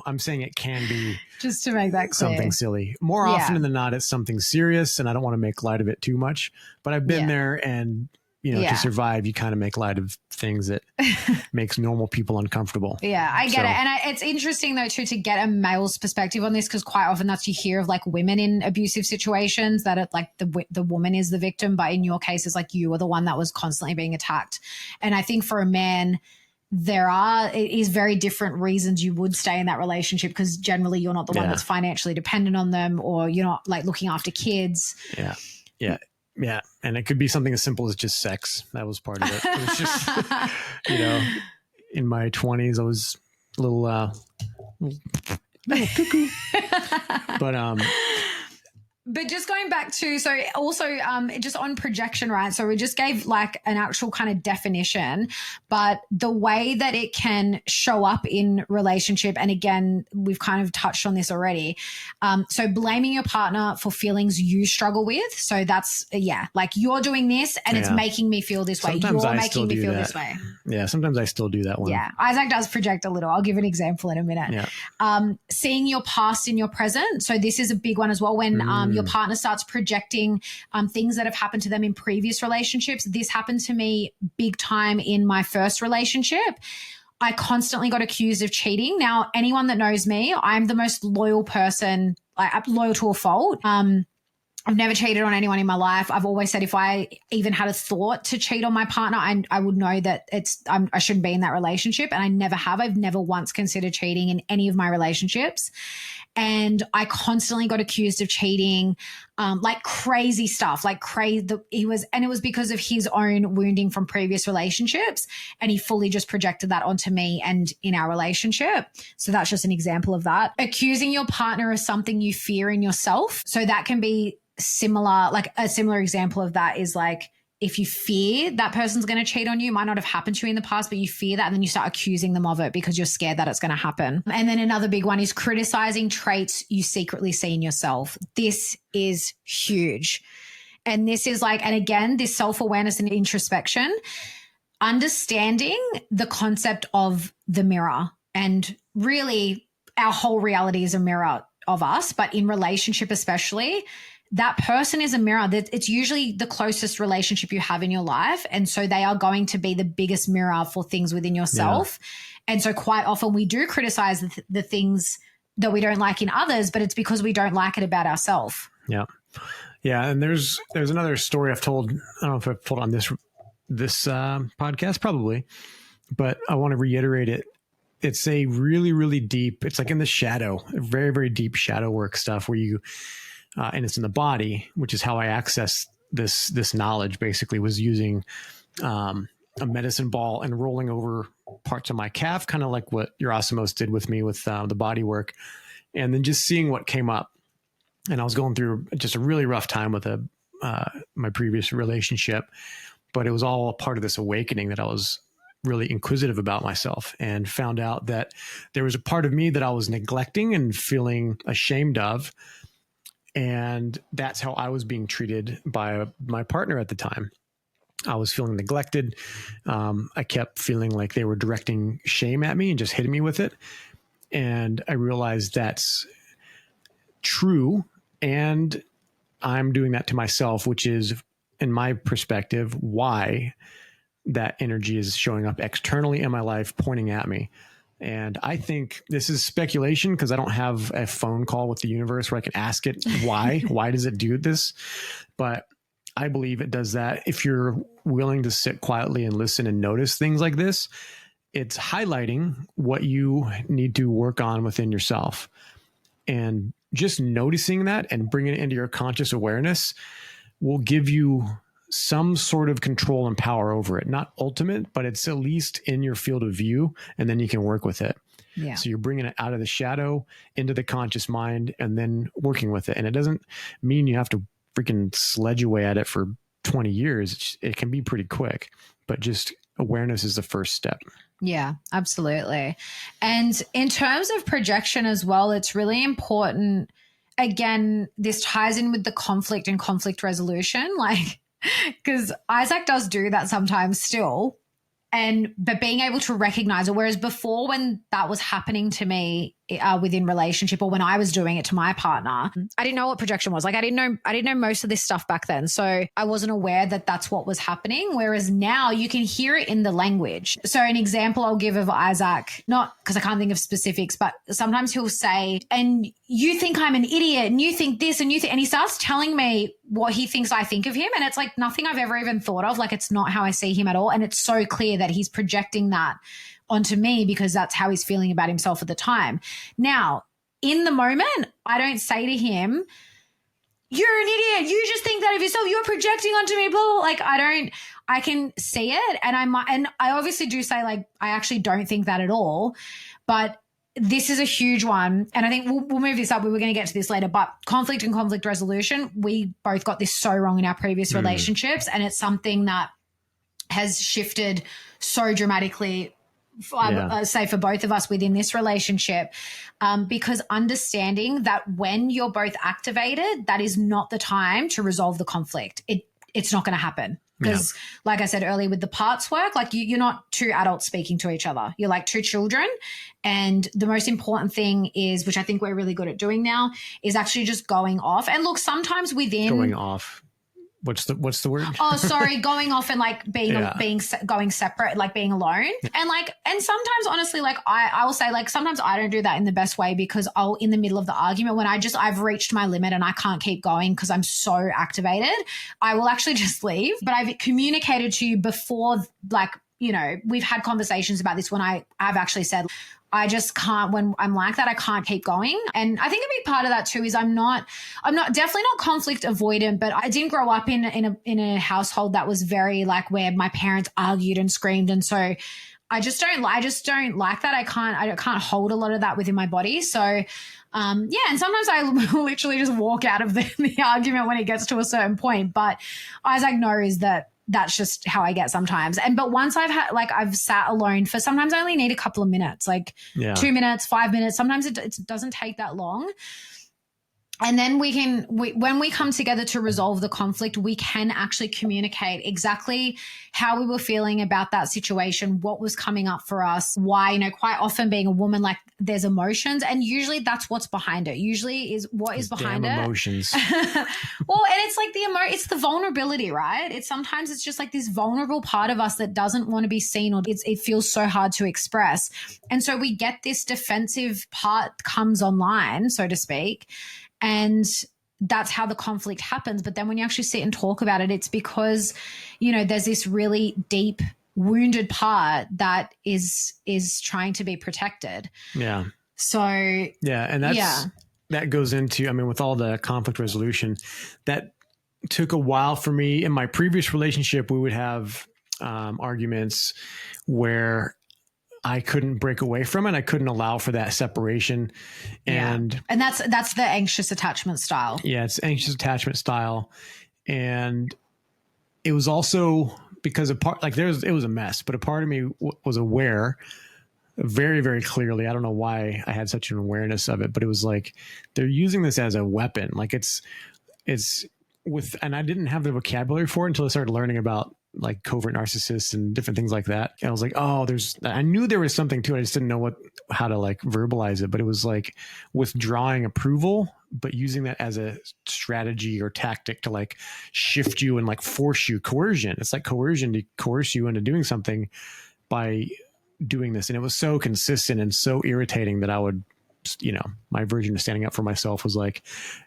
I'm saying it can be just to make that clear. Something silly. More often than not, it's something serious, and I don't want to make light of it too much, but I've been there, and to survive, you kind of make light of things that makes normal people uncomfortable. Yeah, I get it. And it's interesting though too, to get a male's perspective on this, because quite often that's, you hear of like women in abusive situations that it like the woman is the victim, but in your case it's like you were the one that was constantly being attacked. And I think for a man, it is very different reasons you would stay in that relationship, because generally you're not the one that's financially dependent on them, or you're not like looking after kids. Yeah. And it could be something as simple as just sex. That was part of it. It was just, in my 20s, I was a little cuckoo. But just going back to, so also just on projection, right? So we just gave like an actual kind of definition, but the way that it can show up in relationship, and again, we've kind of touched on this already. So blaming your partner for feelings you struggle with. So that's, like you're doing this and it's making me feel this way. Sometimes you're making me feel this way. Yeah, sometimes I still do that one. Yeah, Isaac does project a little. I'll give an example in a minute. Yeah. Seeing your past in your present. So this is a big one as well. When your partner starts projecting things that have happened to them in previous relationships. This happened to me big time in my first relationship. I constantly got accused of cheating. Now, anyone that knows me, I'm the most loyal person, I'm loyal to a fault. I've never cheated on anyone in my life. I've always said if I even had a thought to cheat on my partner, I would know that I shouldn't be in that relationship. And I never have. I've never once considered cheating in any of my relationships. And I constantly got accused of cheating, like crazy stuff, like crazy. It was because of his own wounding from previous relationships. And he fully just projected that onto me and in our relationship. So that's just an example of that. Accusing your partner of something you fear in yourself. So that can be similar, like a similar example of that is like, if you fear that person's going to cheat on you, it might not have happened to you in the past, but you fear that, and then you start accusing them of it because you're scared that it's going to happen. And then another big one is criticizing traits you secretly see in yourself. This is huge. And this is like, and again, this self-awareness and introspection, understanding the concept of the mirror. And really, our whole reality is a mirror of us, but in relationship especially, that person is a mirror. It's usually the closest relationship you have in your life. And so they are going to be the biggest mirror for things within yourself. Yeah. And so quite often we do criticize the things that we don't like in others, but it's because we don't like it about ourselves. Yeah. Yeah. And there's another story I've told. I don't know if I've told on this podcast, probably, but I want to reiterate it. It's a really, really deep, it's like in the shadow, very, very deep shadow work stuff where you, and it's in the body, which is how I access this knowledge. Basically, was using a medicine ball and rolling over parts of my calf, kind of like what Yerasimos did with me with the body work, and then just seeing what came up. And I was going through just a really rough time with my previous relationship, but it was all a part of this awakening that I was really inquisitive about myself, and found out that there was a part of me that I was neglecting and feeling ashamed of. And that's how I was being treated by my partner at the time. I was feeling neglected. I kept feeling like they were directing shame at me and just hitting me with it. And I realized that's true. And I'm doing that to myself, which is, in my perspective, why that energy is showing up externally in my life, pointing at me. And I think this is speculation because I don't have a phone call with the universe where I can ask it why. Why does it do this? But I believe it does that. If you're willing to sit quietly and listen and notice things like this, it's highlighting what you need to work on within yourself. And just noticing that and bringing it into your conscious awareness will give you some sort of control and power over it. Not ultimate, but it's at least in your field of view, and then you can work with it. Yeah. So you're bringing it out of the shadow into the conscious mind and then working with it. And it doesn't mean you have to freaking sledge away at it for 20 years. It can be pretty quick, but just awareness is the first step. Yeah, absolutely. And in terms of projection as well, it's really important. Again, this ties in with the conflict and conflict resolution, like, because Isaac does do that sometimes still. But being able to recognize it, whereas before when that was happening to me within relationship, or when I was doing it to my partner, I didn't know what projection was. Like I didn't know most of this stuff back then. So I wasn't aware that that's what was happening. Whereas now you can hear it in the language. So an example I'll give of Isaac, not because I can't think of specifics, but sometimes he'll say, and you think I'm an idiot and you think this and and he starts telling me what he thinks I think of him. And it's like nothing I've ever even thought of. Like it's not how I see him at all. And it's so clear that he's projecting that onto me because that's how he's feeling about himself at the time. Now, in the moment, I don't say to him, you're an idiot. You just think that of yourself. You're projecting onto me. Blah, blah. Like I can see it. And I obviously do say like, I actually don't think that at all. But this is a huge one. And I think we'll move this up. We were going to get to this later, but conflict and conflict resolution, we both got this so wrong in our previous relationships. And it's something that has shifted so dramatically, say for both of us within this relationship, because understanding that when you're both activated, that is not the time to resolve the conflict. It's not going to happen. Because like I said earlier with the parts work, like you're not two adults speaking to each other. You're like two children. And the most important thing is, which I think we're really good at doing now, is actually just going off. And look, sometimes within going off. What's the word? Oh, sorry. Going off and like going separate, like being alone. And sometimes honestly, like I will say like, sometimes I don't do that in the best way because I'll in the middle of the argument when I've reached my limit and I can't keep going because I'm so activated, I will actually just leave. But I've communicated to you before, like, you know, we've had conversations about this when I've actually said, I just can't, when I'm like that, I can't keep going. And I think a big part of that too is I'm definitely not conflict avoidant, but I didn't grow up in a household that was very like where my parents argued and screamed. And so I just don't like that. I can't hold a lot of that within my body. So, and sometimes I literally just walk out of the argument when it gets to a certain point, but Isaac knows that that's just how I get sometimes. But once I've sat alone for, sometimes I only need a couple of minutes, like 2 minutes, 5 minutes. Sometimes it doesn't take that long. And then when we come together to resolve the conflict, we can actually communicate exactly how we were feeling about that situation, what was coming up for us, why, you know, quite often being a woman, like there's emotions, and usually that's what's behind it. Usually is what is behind it. Emotions. Well, and it's like it's the vulnerability, right? Sometimes it's just like this vulnerable part of us that doesn't want to be seen, or it feels so hard to express. And so we get this defensive part comes online, so to speak. And that's how the conflict happens. But then when you actually sit and talk about it, it's because, you know, there's this really deep wounded part that is trying to be protected. Yeah. So yeah. And that goes into, I mean, with all the conflict resolution, that took a while for me. In my previous relationship, we would have arguments where I couldn't break away from it. I couldn't allow for that separation. And that's the anxious attachment style. Yeah, it's anxious attachment style. And it was also because it was a mess, but a part of me was aware very, very clearly. I don't know why I had such an awareness of it, but it was like, they're using this as a weapon. Like it's and I didn't have the vocabulary for it until I started learning about like covert narcissists and different things like that. And I was like, oh, I knew there was something to it. I just didn't know how to like verbalize it, but it was like withdrawing approval, but using that as a strategy or tactic to like shift you and like force you. Coercion. It's like coercion to coerce you into doing something by doing this. And it was so consistent and so irritating that I would, you know, my version of standing up for myself was like,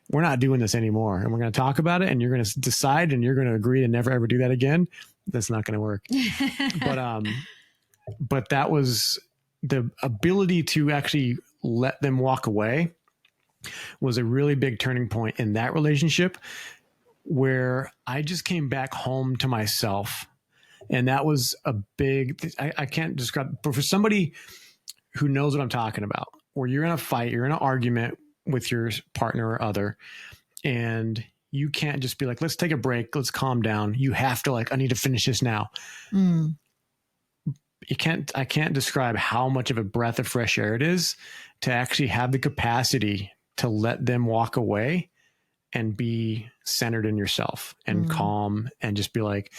we're not doing this anymore. And we're going to talk about it and you're going to decide and you're going to agree to never, ever do that again. That's not going to work. But, But that was the ability to actually let them walk away was a really big turning point in that relationship, where I just came back home to myself. And that was a big, I can't describe, but for somebody who knows what I'm talking about, where you're in a fight, you're in an argument with your partner or other, and you can't just be like, let's take a break, let's calm down. You have to like, I need to finish this now. I can't describe how much of a breath of fresh air it is to actually have the capacity to let them walk away and be centered in yourself and calm and just be like,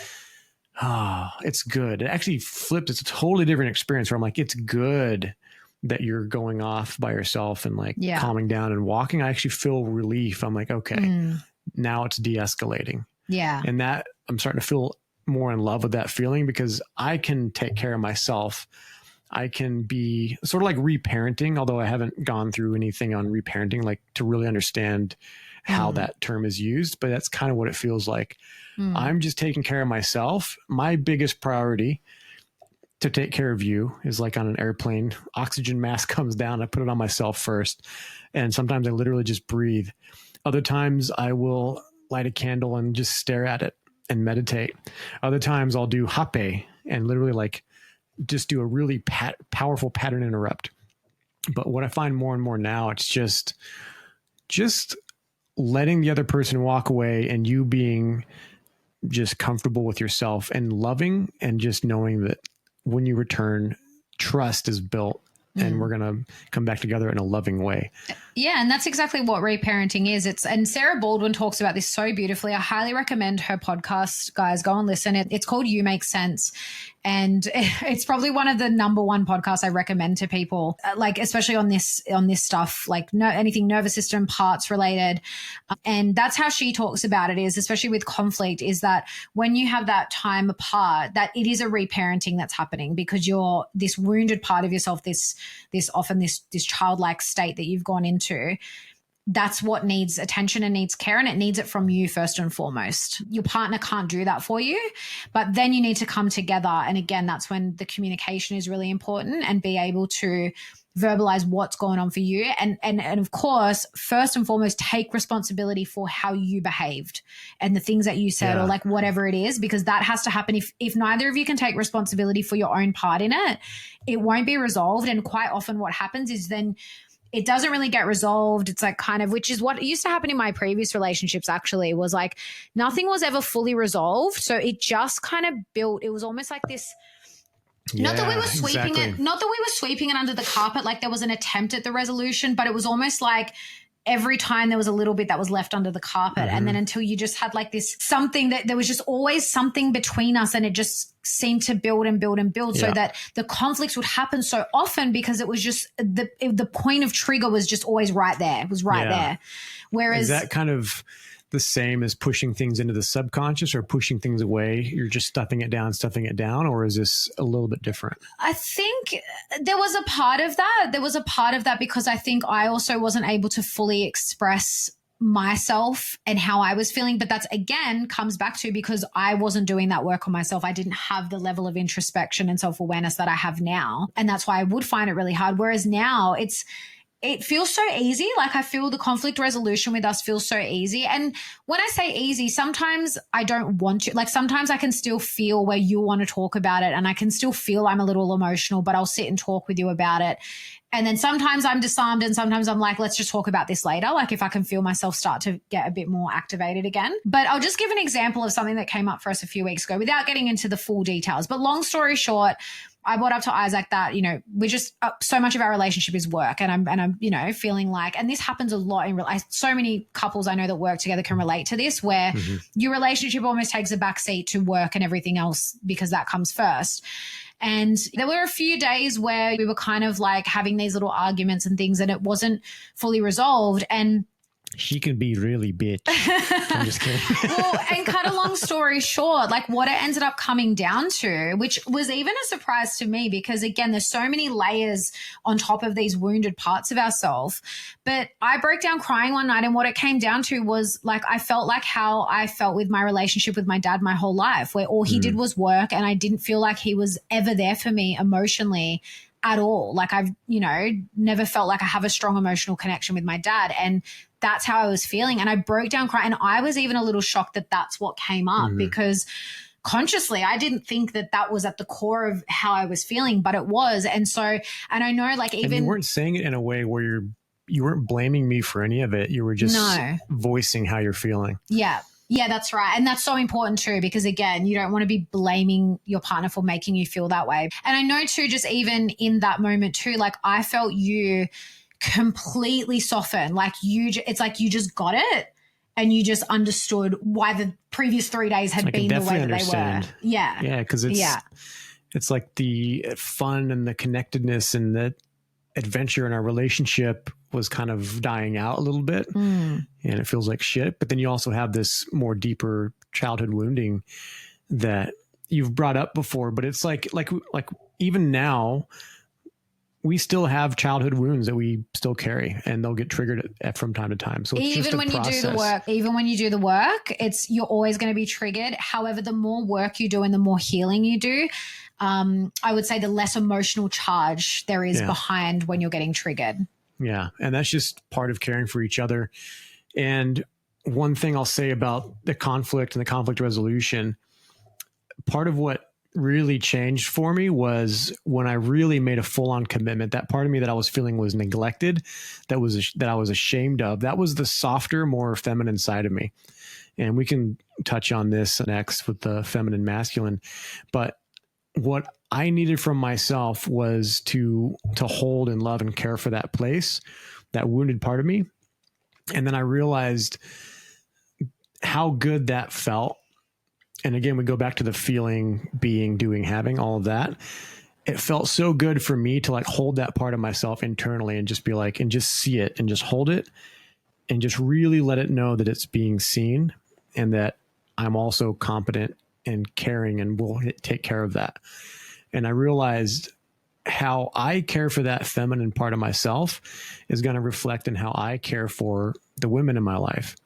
oh, it's good. It actually flipped. It's a totally different experience where I'm like, it's good that you're going off by yourself and like calming down and walking. I actually feel relief. I'm like, okay, now it's de-escalating. Yeah. And that I'm starting to feel more in love with that feeling because I can take care of myself. I can be sort of like reparenting, although I haven't gone through anything on reparenting, like to really understand how that term is used, but that's kind of what it feels like. I'm just taking care of myself. My biggest priority to take care of you is like on an airplane, oxygen mask comes down. I put it on myself first. And sometimes I literally just breathe. Other times I will light a candle and just stare at it and meditate. Other times I'll do hape and literally like just do a really powerful pattern interrupt. But what I find more and more now, it's just letting the other person walk away and you being just comfortable with yourself and loving and just knowing that when you return, trust is built and we're going to come back together in a loving way. Yeah. And that's exactly what reparenting is. And Sarah Baldwin talks about this so beautifully. I highly recommend her podcast, guys. Go and listen. It's called You Make Sense. And it's probably one of the number one podcasts I recommend to people, like especially on this stuff, like anything nervous system, parts related. And that's how she talks about it is, especially with conflict, is that when you have that time apart, that it is a reparenting that's happening because you're this wounded part of yourself, this childlike state that you've gone into. That's what needs attention and needs care, and it needs it from you first and foremost. Your partner can't do that for you, but then you need to come together. And again, that's when the communication is really important and be able to verbalize what's going on for you. And of course, first and foremost, take responsibility for how you behaved and the things that you said or like whatever it is, because that has to happen. If neither of you can take responsibility for your own part in it, it won't be resolved. And quite often what happens is then it doesn't really get resolved. It's like kind of, which is what used to happen in my previous relationships actually, was like nothing was ever fully resolved. So it just kind of built, it was almost like this, not that we were sweeping it under the carpet, like there was an attempt at the resolution, but it was almost like every time there was a little bit that was left under the carpet. And then until you just had like this something that there was just always something between us, and it just seemed to build and build and build so that the conflicts would happen so often because it was just the point of trigger was just always right there. It was right there. Whereas is that kind of the same as pushing things into the subconscious or pushing things away? You're just stuffing it down, or is this a little bit different? I think there was a part of that. Because I think I also wasn't able to fully express myself and how I was feeling. But that's again comes back to because I wasn't doing that work on myself. I didn't have the level of introspection and self-awareness that I have now. And that's why I would find it really hard. Whereas now it feels so easy. Like I feel the conflict resolution with us feels so easy. And when I say easy, sometimes I don't want to, like sometimes I can still feel where you want to talk about it and I can still feel I'm a little emotional, but I'll sit and talk with you about it. And then sometimes I'm disarmed and sometimes I'm like, let's just talk about this later. Like if I can feel myself start to get a bit more activated again. But I'll just give an example of something that came up for us a few weeks ago without getting into the full details. But long story short, I brought up to Isaac that, we just, so much of our relationship is work. And I'm feeling like, and this happens a lot so many couples I know that work together can relate to this, where your relationship almost takes a backseat to work and everything else because that comes first. And there were a few days where we were kind of like having these little arguments and things and it wasn't fully resolved. And She can be really bitch. I'm just kidding. Well, and cut a long story short, like what it ended up coming down to, which was even a surprise to me, because again, there's so many layers on top of these wounded parts of ourselves. But I broke down crying one night, and what it came down to was like, I felt like how I felt with my relationship with my dad my whole life, where all he did was work, and I didn't feel like he was ever there for me emotionally at all. Like I've, never felt like I have a strong emotional connection with my dad. And that's how I was feeling. And I broke down crying. And I was even a little shocked that that's what came up, because consciously I didn't think that that was at the core of how I was feeling, but it was. And so, and I know like even— And you weren't saying it in a way where you weren't blaming me for any of it. You were just voicing how you're feeling. Yeah. Yeah, that's right. And that's so important too, because again, you don't want to be blaming your partner for making you feel that way. And I know too, just even in that moment too, like I felt you completely soften. Like it's like you just got it and you just understood why the previous 3 days had been the way that they were. Yeah. Yeah. Cause it's like the fun and the connectedness and the adventure in our relationship was kind of dying out a little bit, and it feels like shit. But then you also have this more deeper childhood wounding that you've brought up before, but it's like even now we still have childhood wounds that we still carry, and they'll get triggered from time to time. So it's even when you do the work, you're always going to be triggered. However, the more work you do and the more healing you do, I would say the less emotional charge there is behind when you're getting triggered. Yeah. And that's just part of caring for each other. And one thing I'll say about the conflict and the conflict resolution, part of what really changed for me was when I really made a full-on commitment. That part of me that I was feeling was neglected, that I was ashamed of, that was the softer, more feminine side of me. And we can touch on this next with the feminine masculine. But what I needed from myself was to hold and love and care for that place, that wounded part of me. And then I realized how good that felt. And again, we go back to the feeling, being, doing, having, all of that. It felt so good for me to like hold that part of myself internally and just be like, and just see it and just hold it and just really let it know that it's being seen and that I'm also competent and caring and will take care of that. And I realized how I care for that feminine part of myself is going to reflect in how I care for the women in my life.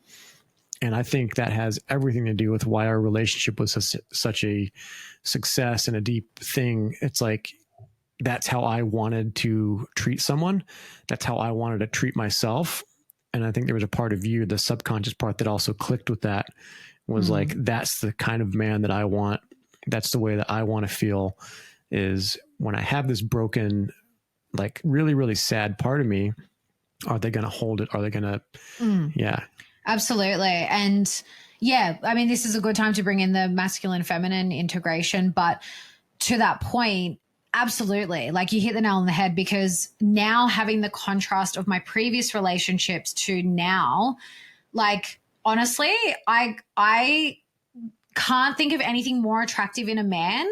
And I think that has everything to do with why our relationship was such a success and a deep thing. It's like, that's how I wanted to treat someone. That's how I wanted to treat myself. And I think there was a part of you, the subconscious part, that also clicked with that, was like, that's the kind of man that I want. That's the way that I want to feel, is when I have this broken, like really, really sad part of me, are they going to hold it? Are they going to, yeah. Absolutely. And yeah, I mean, this is a good time to bring in the masculine feminine integration, but to that point, absolutely. Like you hit the nail on the head, because now having the contrast of my previous relationships to now, like honestly, I can't think of anything more attractive in a man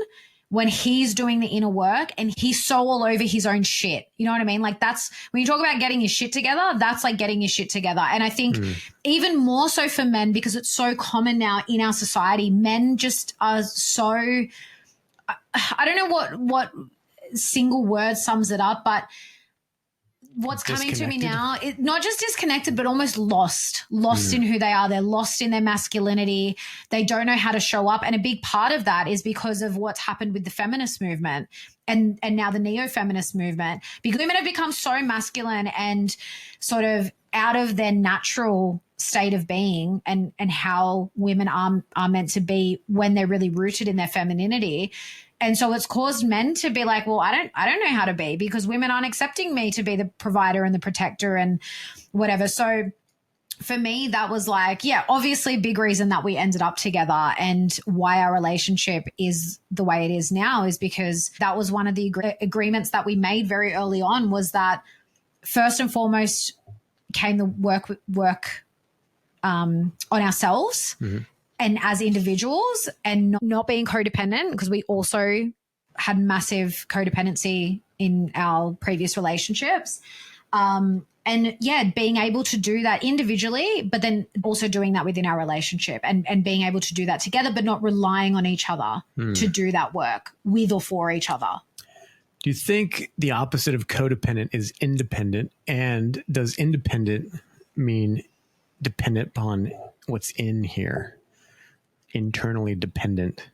when he's doing the inner work and he's so all over his own shit. You know what I mean? Like that's, when you talk about getting your shit together, that's like getting your shit together. And I think even more so for men, because it's so common now in our society, men just are so, I don't know what single word sums it up, but what's coming to me now, not just disconnected, but almost lost in who they are. They're lost in their masculinity. They don't know how to show up. And a big part of that is because of what's happened with the feminist movement and now the neo-feminist movement, because women have become so masculine and sort of out of their natural state of being and how women are meant to be when they're really rooted in their femininity. And so it's caused men to be like, well, I don't know how to be, because women aren't accepting me to be the provider and the protector and whatever. So for me, that was like, yeah, obviously a big reason that we ended up together, and why our relationship is the way it is now is because that was one of the agreements that we made very early on, was that first and foremost came the work on ourselves. And as individuals, and not being codependent, because we also had massive codependency in our previous relationships. And And yeah, being able to do that individually, but then also doing that within our relationship and being able to do that together, but not relying on each other to do that work with or for each other. Do you think the opposite of codependent is independent? And does independent mean dependent upon what's in here? Internally dependent?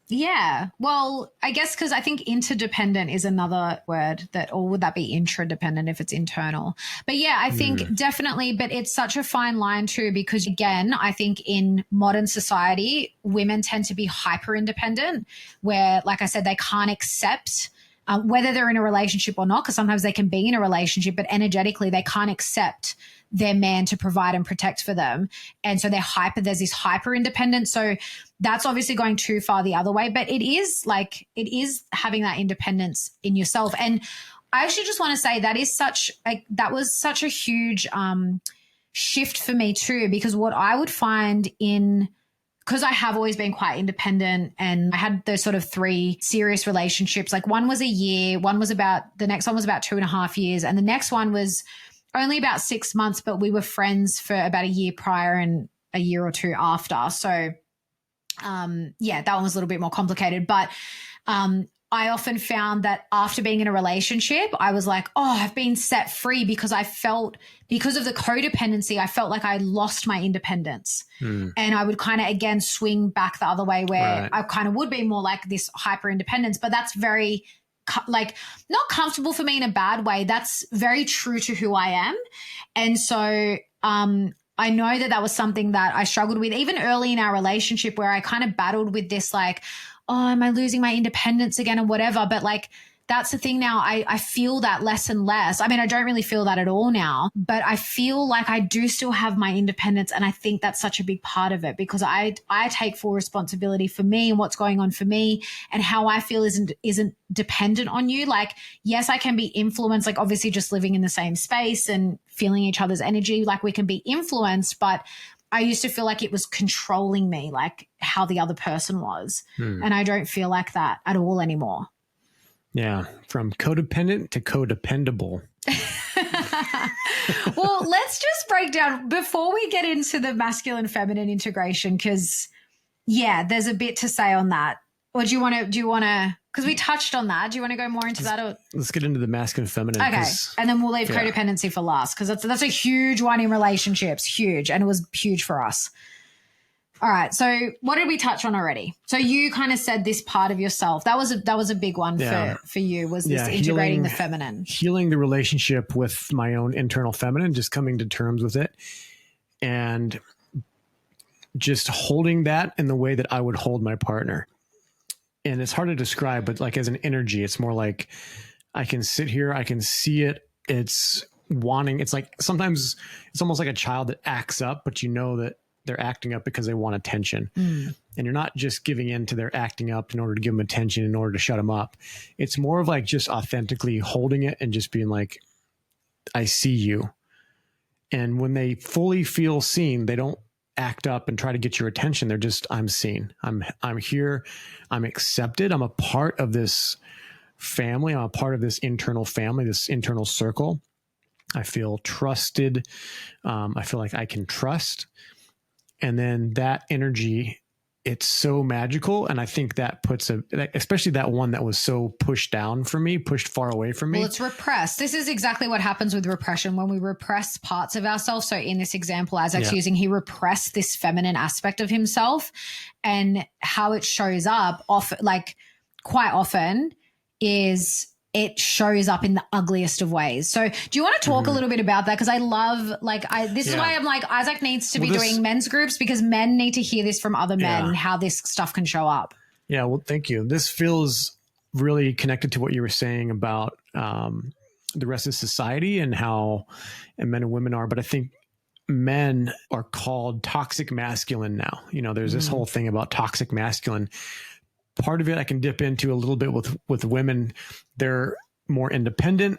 Yeah. Well, I guess because I think interdependent is another word that, or would that be intradependent if it's internal? But yeah, I think definitely, but it's such a fine line too, because again, I think in modern society, women tend to be hyper independent where, like I said, they can't accept whether they're in a relationship or not, because sometimes they can be in a relationship, but energetically they can't accept their man to provide and protect for them. And so there's this hyper independence. So that's obviously going too far the other way, but it is having that independence in yourself. And I actually just want to say that that was such a huge shift for me too, because what I would find because I have always been quite independent and I had those sort of 3 serious relationships. Like one was a year, the next one was about 2.5 years. And the next one was only about 6 months, but we were friends for about a year prior and a year or 2 after. So that one was a little bit more complicated, but I often found that after being in a relationship, I was like, oh, I've been set free because because of the codependency, I felt like I lost my independence. And I would kind of, again, swing back the other way where I kind of would be more like this hyper independence, but that's very not comfortable for me in a bad way. That's very true to who I am. And so, I know that was something that I struggled with even early in our relationship where I kind of battled with this, like, oh, am I losing my independence again or whatever? But like, that's the thing now. I feel that less and less. I mean, I don't really feel that at all now, but I feel like I do still have my independence. And I think that's such a big part of it because I take full responsibility for me and what's going on for me and how I feel isn't dependent on you. Like, yes, I can be influenced, like obviously just living in the same space and feeling each other's energy. Like we can be influenced, but I used to feel like it was controlling me, like how the other person was. And I don't feel like that at all anymore. Yeah, from codependent to codependable. Well, let's just break down before we get into the masculine feminine integration, because there's a bit to say on that. Or do you want to, because we touched on that. Do you want to go more into that? Or? Let's get into the masculine feminine. Okay. And then we'll leave codependency for last, because that's a huge one in relationships, huge. And it was huge for us. All right. So what did we touch on already? So you kind of said this part of yourself. That was a big one for you, was this integrating the feminine. Healing the relationship with my own internal feminine, just coming to terms with it and just holding that in the way that I would hold my partner. And it's hard to describe, but like as an energy, it's more like I can sit here, I can see it. It's like sometimes it's almost like a child that acts up, but you know that they're acting up because they want attention. And you're not just giving in to their acting up in order to give them attention, in order to shut them up. It's more of like just authentically holding it and just being like, I see you. And when they fully feel seen, they don't act up and try to get your attention. They're just, I'm seen. I'm here. I'm accepted. I'm a part of this family. I'm a part of this internal family, this internal circle. I feel trusted. I feel like I can trust. And then that energy, it's so magical. And I think that puts especially that one that was so pushed down from me, pushed far away from me. Well, it's repressed. This is exactly what happens with repression when we repress parts of ourselves. So in this example, Isaac's using, he repressed this feminine aspect of himself, and how it shows up quite often is it shows up in the ugliest of ways. So do you want to talk a little bit about that? Because I love, this is why I'm like, Isaac needs to be doing men's groups, because men need to hear this from other men, how this stuff can show up. Yeah. Well, thank you. This feels really connected to what you were saying about the rest of society and how men and women are. But I think men are called toxic masculine now. You know, there's this whole thing about toxic masculine. Part of it I can dip into a little bit with women. They're more independent,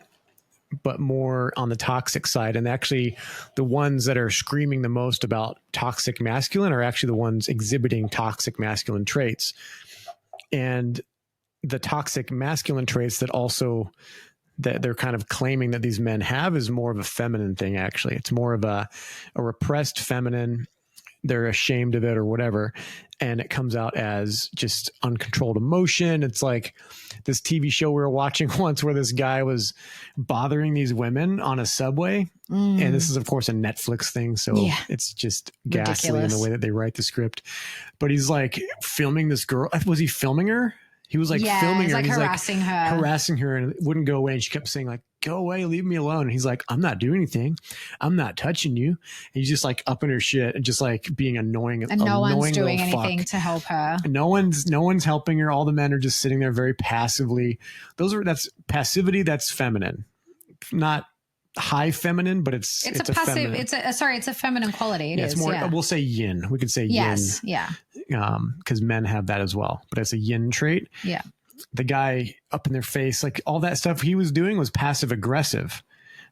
but more on the toxic side. And actually the ones that are screaming the most about toxic masculine are actually the ones exhibiting toxic masculine traits. And the toxic masculine traits that also that they're kind of claiming that these men have is more of a feminine thing. Actually, it's more of a repressed feminine. They're ashamed of it or whatever. And it comes out as just uncontrolled emotion. It's like this TV show we were watching once where this guy was bothering these women on a subway. And this is, of course, a Netflix thing. So it's just ghastly in the way that they write the script. But he's like filming this girl. Was he filming her? He was like filming her. Like and he's harassing like her. Harassing her, and it wouldn't go away. And she kept saying like, go away, leave me alone. And he's like, I'm not doing anything. I'm not touching you. And he's just like up in her shit and just like being annoying. And no one's doing anything to help her. And no one's helping her. All the men are just sitting there very passively. That's passivity. That's feminine, not high feminine, but it's a passive. Feminine. It's a feminine quality. It's more. We'll say yin. We could say yin. Yeah. Because men have that as well, but it's a yin trait. Yeah. The guy up in their face, like all that stuff he was doing was passive aggressive.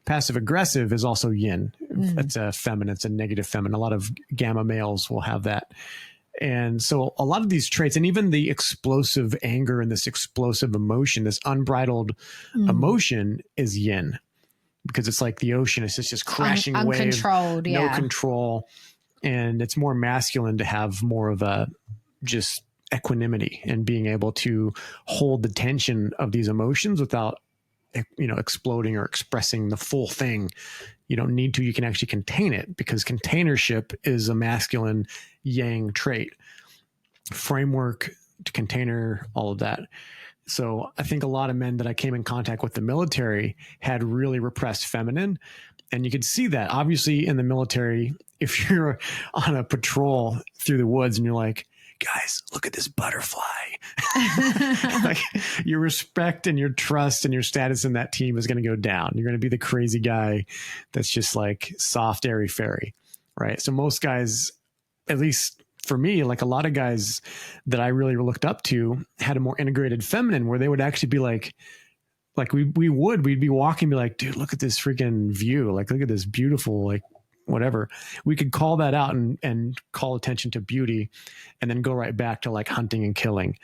Passive aggressive is also yin. It's a feminine. It's a negative feminine. A lot of gamma males will have that. And so a lot of these traits, and even the explosive anger and this explosive emotion, this unbridled emotion is yin, because it's like the ocean. It's just crashing wave, uncontrolled, no control. And it's more masculine to have more of a just equanimity and being able to hold the tension of these emotions without, exploding or expressing the full thing. You don't need to. You can actually contain it, because containership is a masculine yang trait. Framework, container, all of that. So I think a lot of men that I came in contact with the military had really repressed feminine. And you could see that obviously in the military. If you're on a patrol through the woods and you're like, guys, look at this butterfly. Like, your respect and your trust and your status in that team is going to go down. You're going to be the crazy guy that's just like soft, airy fairy, right? So most guys, at least for me, like a lot of guys that I really looked up to, had a more integrated feminine, where they would actually be like we'd be walking, be like, dude, look at this freaking view. Like, look at this beautiful, like, whatever. We could call that out and call attention to beauty, and then go right back to like hunting and killing.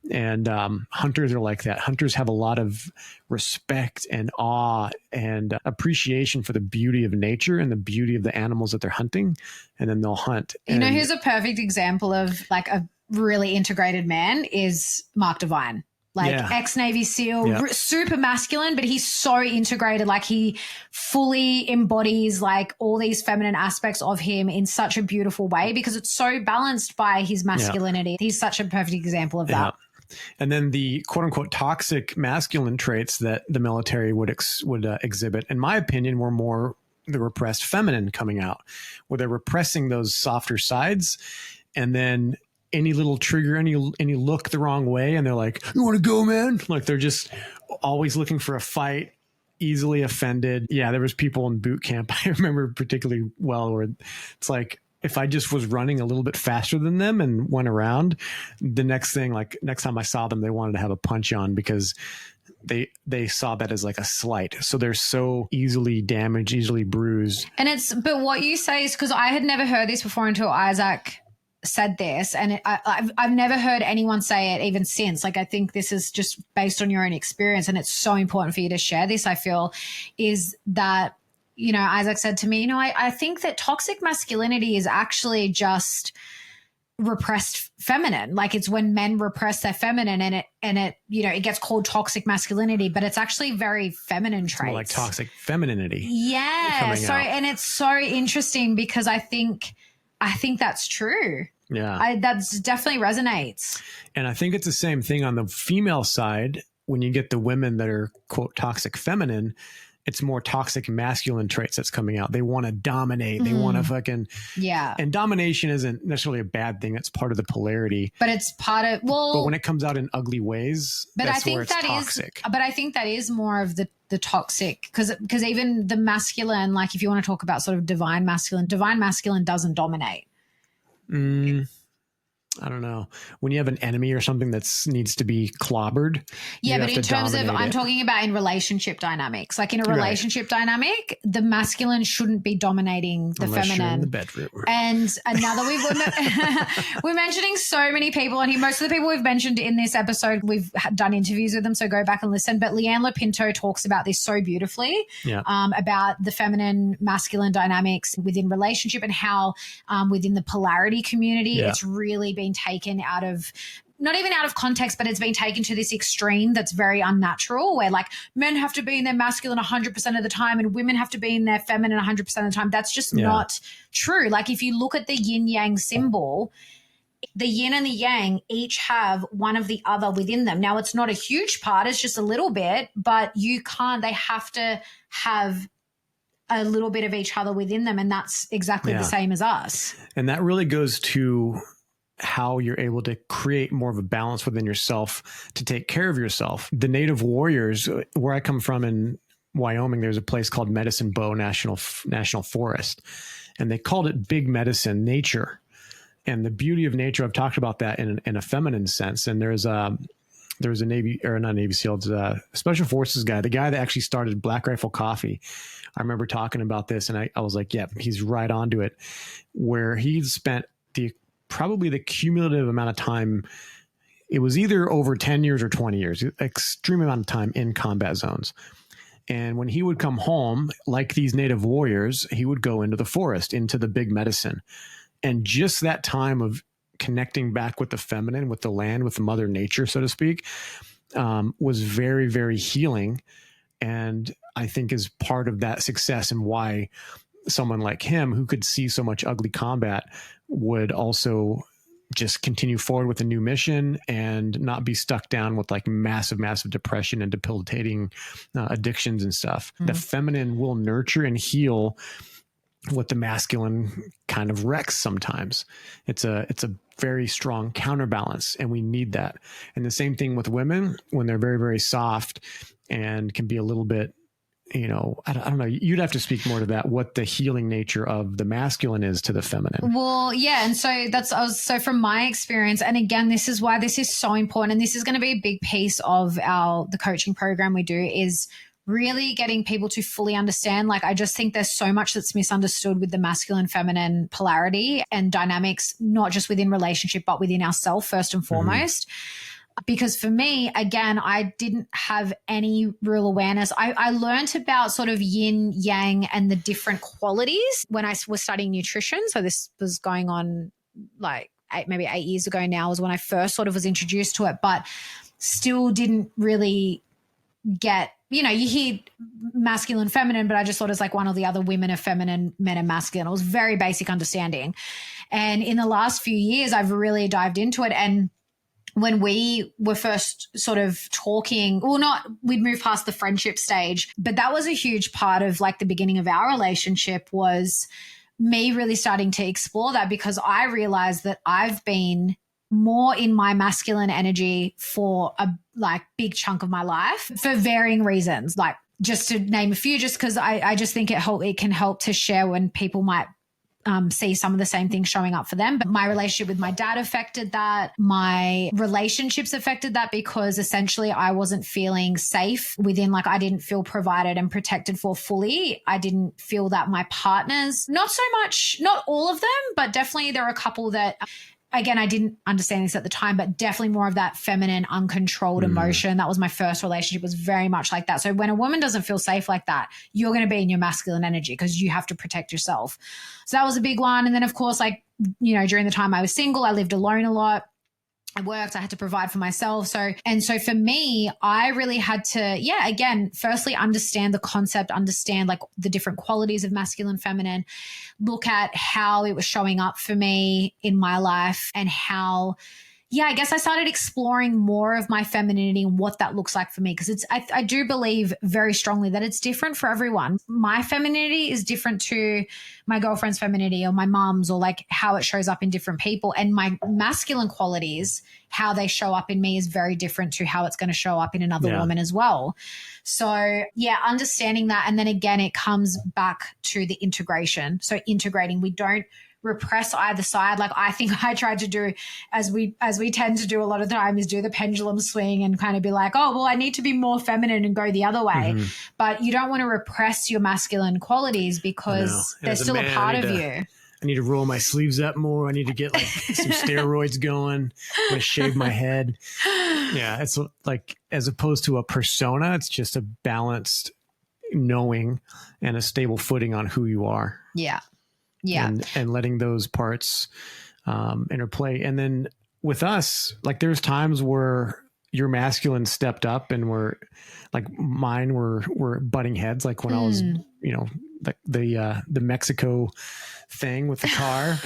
And hunters are like that. Hunters have a lot of respect and awe and appreciation for the beauty of nature and the beauty of the animals that they're hunting, and then they'll hunt. Who's a perfect example of like a really integrated man is Mark Devine. Ex-Navy SEAL, super masculine, but he's so integrated. Like, he fully embodies like all these feminine aspects of him in such a beautiful way, because it's so balanced by his masculinity. Yeah. He's such a perfect example of that. And then the quote unquote toxic masculine traits that the military would exhibit, in my opinion, were more the repressed feminine coming out, where they're repressing those softer sides, and then any little trigger, any look the wrong way, and they're like, you want to go, man? Like, they're just always looking for a fight, easily offended. Yeah, there was people in boot camp I remember particularly well, where it's like, if I just was running a little bit faster than them and went around, the next time I saw them, they wanted to have a punch on, because they saw that as like a slight. So they're so easily damaged, easily bruised. But what you say is, because I had never heard this before until Isaac said this, and I've never heard anyone say it even since. Like, I think this is just based on your own experience, and it's so important for you to share this, I feel, is that, Isaac said to me, I think that toxic masculinity is actually just repressed feminine. Like, it's when men repress their feminine, and it gets called toxic masculinity, but it's actually very feminine traits. More like toxic femininity. Yeah. And it's so interesting, because I think that's true. Yeah. That's definitely resonates. And I think it's the same thing on the female side. When you get the women that are quote toxic feminine, it's more toxic masculine traits that's coming out. They want to dominate. They want to fucking, and domination isn't necessarily a bad thing. It's part of the polarity, but it's part of, but when it comes out in ugly ways, that's where it's toxic. But I think that is more of the toxic, because even the masculine, like if you want to talk about sort of divine masculine doesn't dominate. I don't know, when you have an enemy or something that needs to be clobbered. Yeah, but in terms of, I'm talking about in relationship dynamics. Like in a relationship dynamic, the masculine shouldn't be dominating the Unless feminine. You're in the bedroom. And another, we're mentioning so many people on here. Most of the people we've mentioned in this episode, we've done interviews with them, so go back and listen. But Leanne Lapinto talks about this so beautifully, about the feminine masculine dynamics within relationship and how within the polarity community, it's really been taken out of, not even out of context, but it's been taken to this extreme that's very unnatural, where like men have to be in their masculine 100% of the time and women have to be in their feminine 100% of the time. That's just not true. Like if you look at the yin yang symbol, the yin and the yang each have one of the other within them. Now it's not a huge part, it's just a little bit, but they have to have a little bit of each other within them. And that's exactly the same as us. And that really goes to how you're able to create more of a balance within yourself to take care of yourself. The native warriors, where I come from in Wyoming, there's a place called Medicine Bow National Forest, and they called it Big Medicine Nature. And the beauty of nature, I've talked about that in a feminine sense. And there was a Navy, or not Navy SEAL, a Special Forces guy, the guy that actually started Black Rifle Coffee. I remember talking about this and I was like, yeah, he's right onto it, where he spent probably the cumulative amount of time. It was either over 10 years or 20 years, extreme amount of time in combat zones. And when he would come home, like these native warriors, he would go into the forest, into the big medicine. And just that time of connecting back with the feminine, with the land, with the mother nature, so to speak, was very, very healing. And I think is part of that success and why someone like him, who could see so much ugly combat, would also just continue forward with a new mission and not be stuck down with like massive depression and debilitating addictions and stuff. Mm-hmm. The feminine will nurture and heal what the masculine kind of wrecks sometimes. It's a very strong counterbalance, and we need that. And the same thing with women when they're very, very soft and can be a little bit, I don't know. You'd have to speak more to that, what the healing nature of the masculine is to the feminine. Well, yeah. And so from my experience, and again, this is why this is so important. And this is going to be a big piece of the coaching program we do, is really getting people to fully understand. Like, I just think there's so much that's misunderstood with the masculine feminine polarity and dynamics, not just within relationship, but within ourselves first and foremost. Because for me, again, I didn't have any real awareness. I learned about sort of yin, yang, and the different qualities when I was studying nutrition. So this was going on like maybe 8 years ago now, was when I first sort of was introduced to it, but still didn't really get, you hear masculine, feminine, but I just thought it's like one or the other. Women are feminine, men are masculine. It was very basic understanding. And in the last few years, I've really dived into it. And when we were first sort of talking, we'd moved past the friendship stage, but that was a huge part of like the beginning of our relationship, was me really starting to explore that, because I realized that I've been more in my masculine energy for a big chunk of my life for varying reasons. Like, just to name a few, just because I just think it can help to share when people might see some of the same things showing up for them. But my relationship with my dad affected that. My relationships affected that, because essentially I wasn't feeling safe within, I didn't feel provided and protected for fully. I didn't feel that my partners, not so much, not all of them, but definitely there are a couple that, again, I didn't understand this at the time, but definitely more of that feminine, uncontrolled emotion. That was my first relationship, was very much like that. So when a woman doesn't feel safe like that, you're going to be in your masculine energy because you have to protect yourself. So that was a big one. And then, of course, during the time I was single, I lived alone a lot. I worked, I had to provide for myself. So for me, I really had to, again, firstly, understand the concept, understand the different qualities of masculine, feminine, look at how it was showing up for me in my life, and how, I guess I started exploring more of my femininity and what that looks like for me. Because I do believe very strongly that it's different for everyone. My femininity is different to my girlfriend's femininity or my mom's, or how it shows up in different people. And my masculine qualities, how they show up in me, is very different to how it's going to show up in another woman as well. So understanding that. And then again, it comes back to the integration. So integrating, we don't repress either side. Like I think I tried to do, as we tend to do a lot of the time, is do the pendulum swing and kind of be like, oh, well, I need to be more feminine and go the other way. But you don't want to repress your masculine qualities because they're still a part of you. I need to roll my sleeves up more. I need to get like some steroids going. I'm going to shave my head. Yeah. It's like, as opposed to a persona, it's just a balanced knowing and a stable footing on who you are. Yeah. Yeah. And letting those parts interplay. And then with us, like there's times where your masculine stepped up and mine were butting heads. Like when I was, the Mexico thing with the car,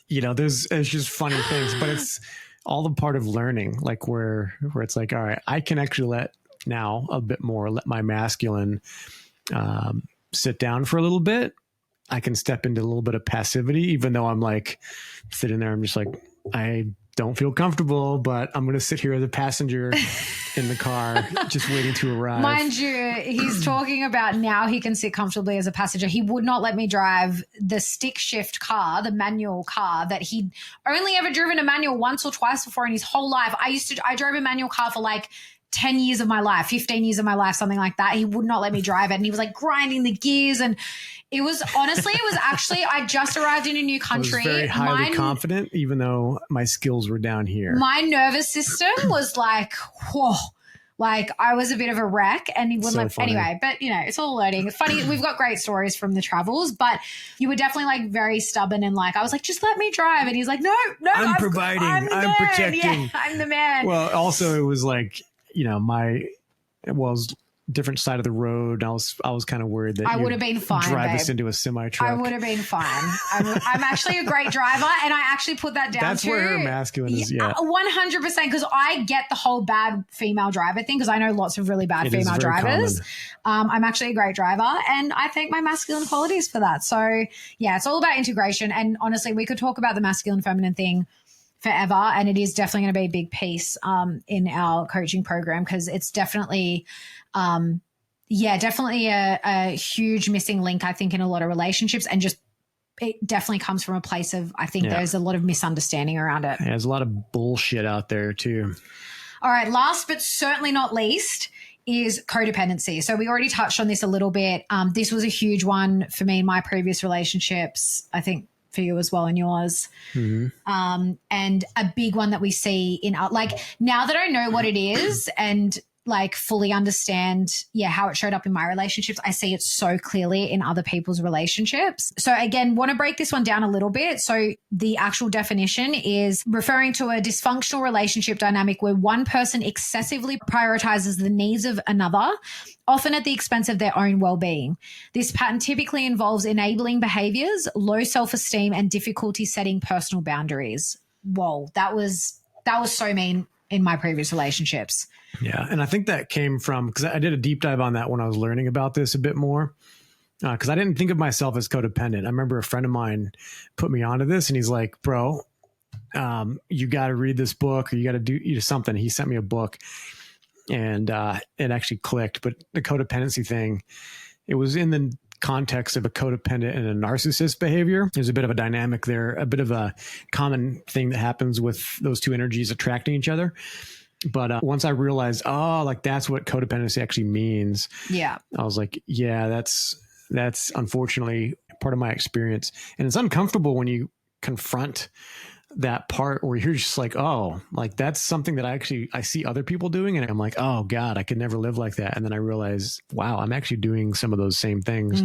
it's just funny things, but it's all the part of learning, like where it's like, all right, I can actually let my masculine sit down for a little bit. I can step into a little bit of passivity, even though I'm like sitting there, I'm just like, I don't feel comfortable, but I'm going to sit here as a passenger in the car, just waiting to arrive. Mind you, he's talking about now he can sit comfortably as a passenger. He would not let me drive the stick shift car, the manual car that he'd only ever driven a manual once or twice before in his whole life. I drove a manual car for like 10 years of my life, 15 years of my life, something like that. He would not let me drive it. And he was like grinding the gears. And it was actually, I just arrived in a new country. I was very highly confident, even though my skills were down here. My nervous system was like, whoa, like I was a bit of a wreck and he wouldn't anyway, but it's all learning. It's funny. We've got great stories from the travels, but you were definitely like very stubborn and like, I was like, just let me drive. And he's like, no, I'm providing, I'm protecting. Yeah, I'm the man. Well, also it was like, it was different side of the road. I was kind of worried that I would have been fine. Drive babe. us into a semi truck. I would have been fine. I'm actually a great driver, and I actually put that down. That's where her masculine is. Yeah, 100%. Because I get the whole bad female driver thing. Because I know lots of really bad female drivers. I'm actually a great driver, and I thank my masculine qualities for that. So yeah, it's all about integration. And honestly, we could talk about the masculine feminine thing forever, and it is definitely going to be a big piece in our coaching program because it's definitely definitely a huge missing link, I think, in a lot of relationships, and just it definitely comes from a place of, I think there's a lot of misunderstanding around it. Yeah, there's a lot of bullshit out there too. All right, last but certainly not least is codependency. So we already touched on this a little bit. This was a huge one for me in my previous relationships, I think for you as well in yours. And a big one that we see in like now that I know what it is and like fully understand how it showed up in my relationships, I see it so clearly in other people's relationships. So again, want to break this one down a little bit. So the actual definition is referring to a dysfunctional relationship dynamic where one person excessively prioritizes the needs of another, often at the expense of their own well-being. This pattern typically involves enabling behaviors, low self-esteem, and difficulty setting personal boundaries. Whoa, that was so mean in my previous relationships. Yeah. And I think that came from, because I did a deep dive on that when I was learning about this a bit more, because I didn't think of myself as codependent. I remember a friend of mine put me onto this and he's like, bro, you got to read this book or you got to do something. He sent me a book and it actually clicked. But the codependency thing, it was in the context of a codependent and a narcissist behavior. There's a bit of a dynamic there, a bit of a common thing that happens with those two energies attracting each other. But once I realized, like that's what codependency actually means. Yeah. I was like, yeah, that's unfortunately part of my experience. And it's uncomfortable when you confront that part where you're just like, like that's something that I see other people doing. And I'm like, oh God, I could never live like that. And then I realize, wow, I'm actually doing some of those same things.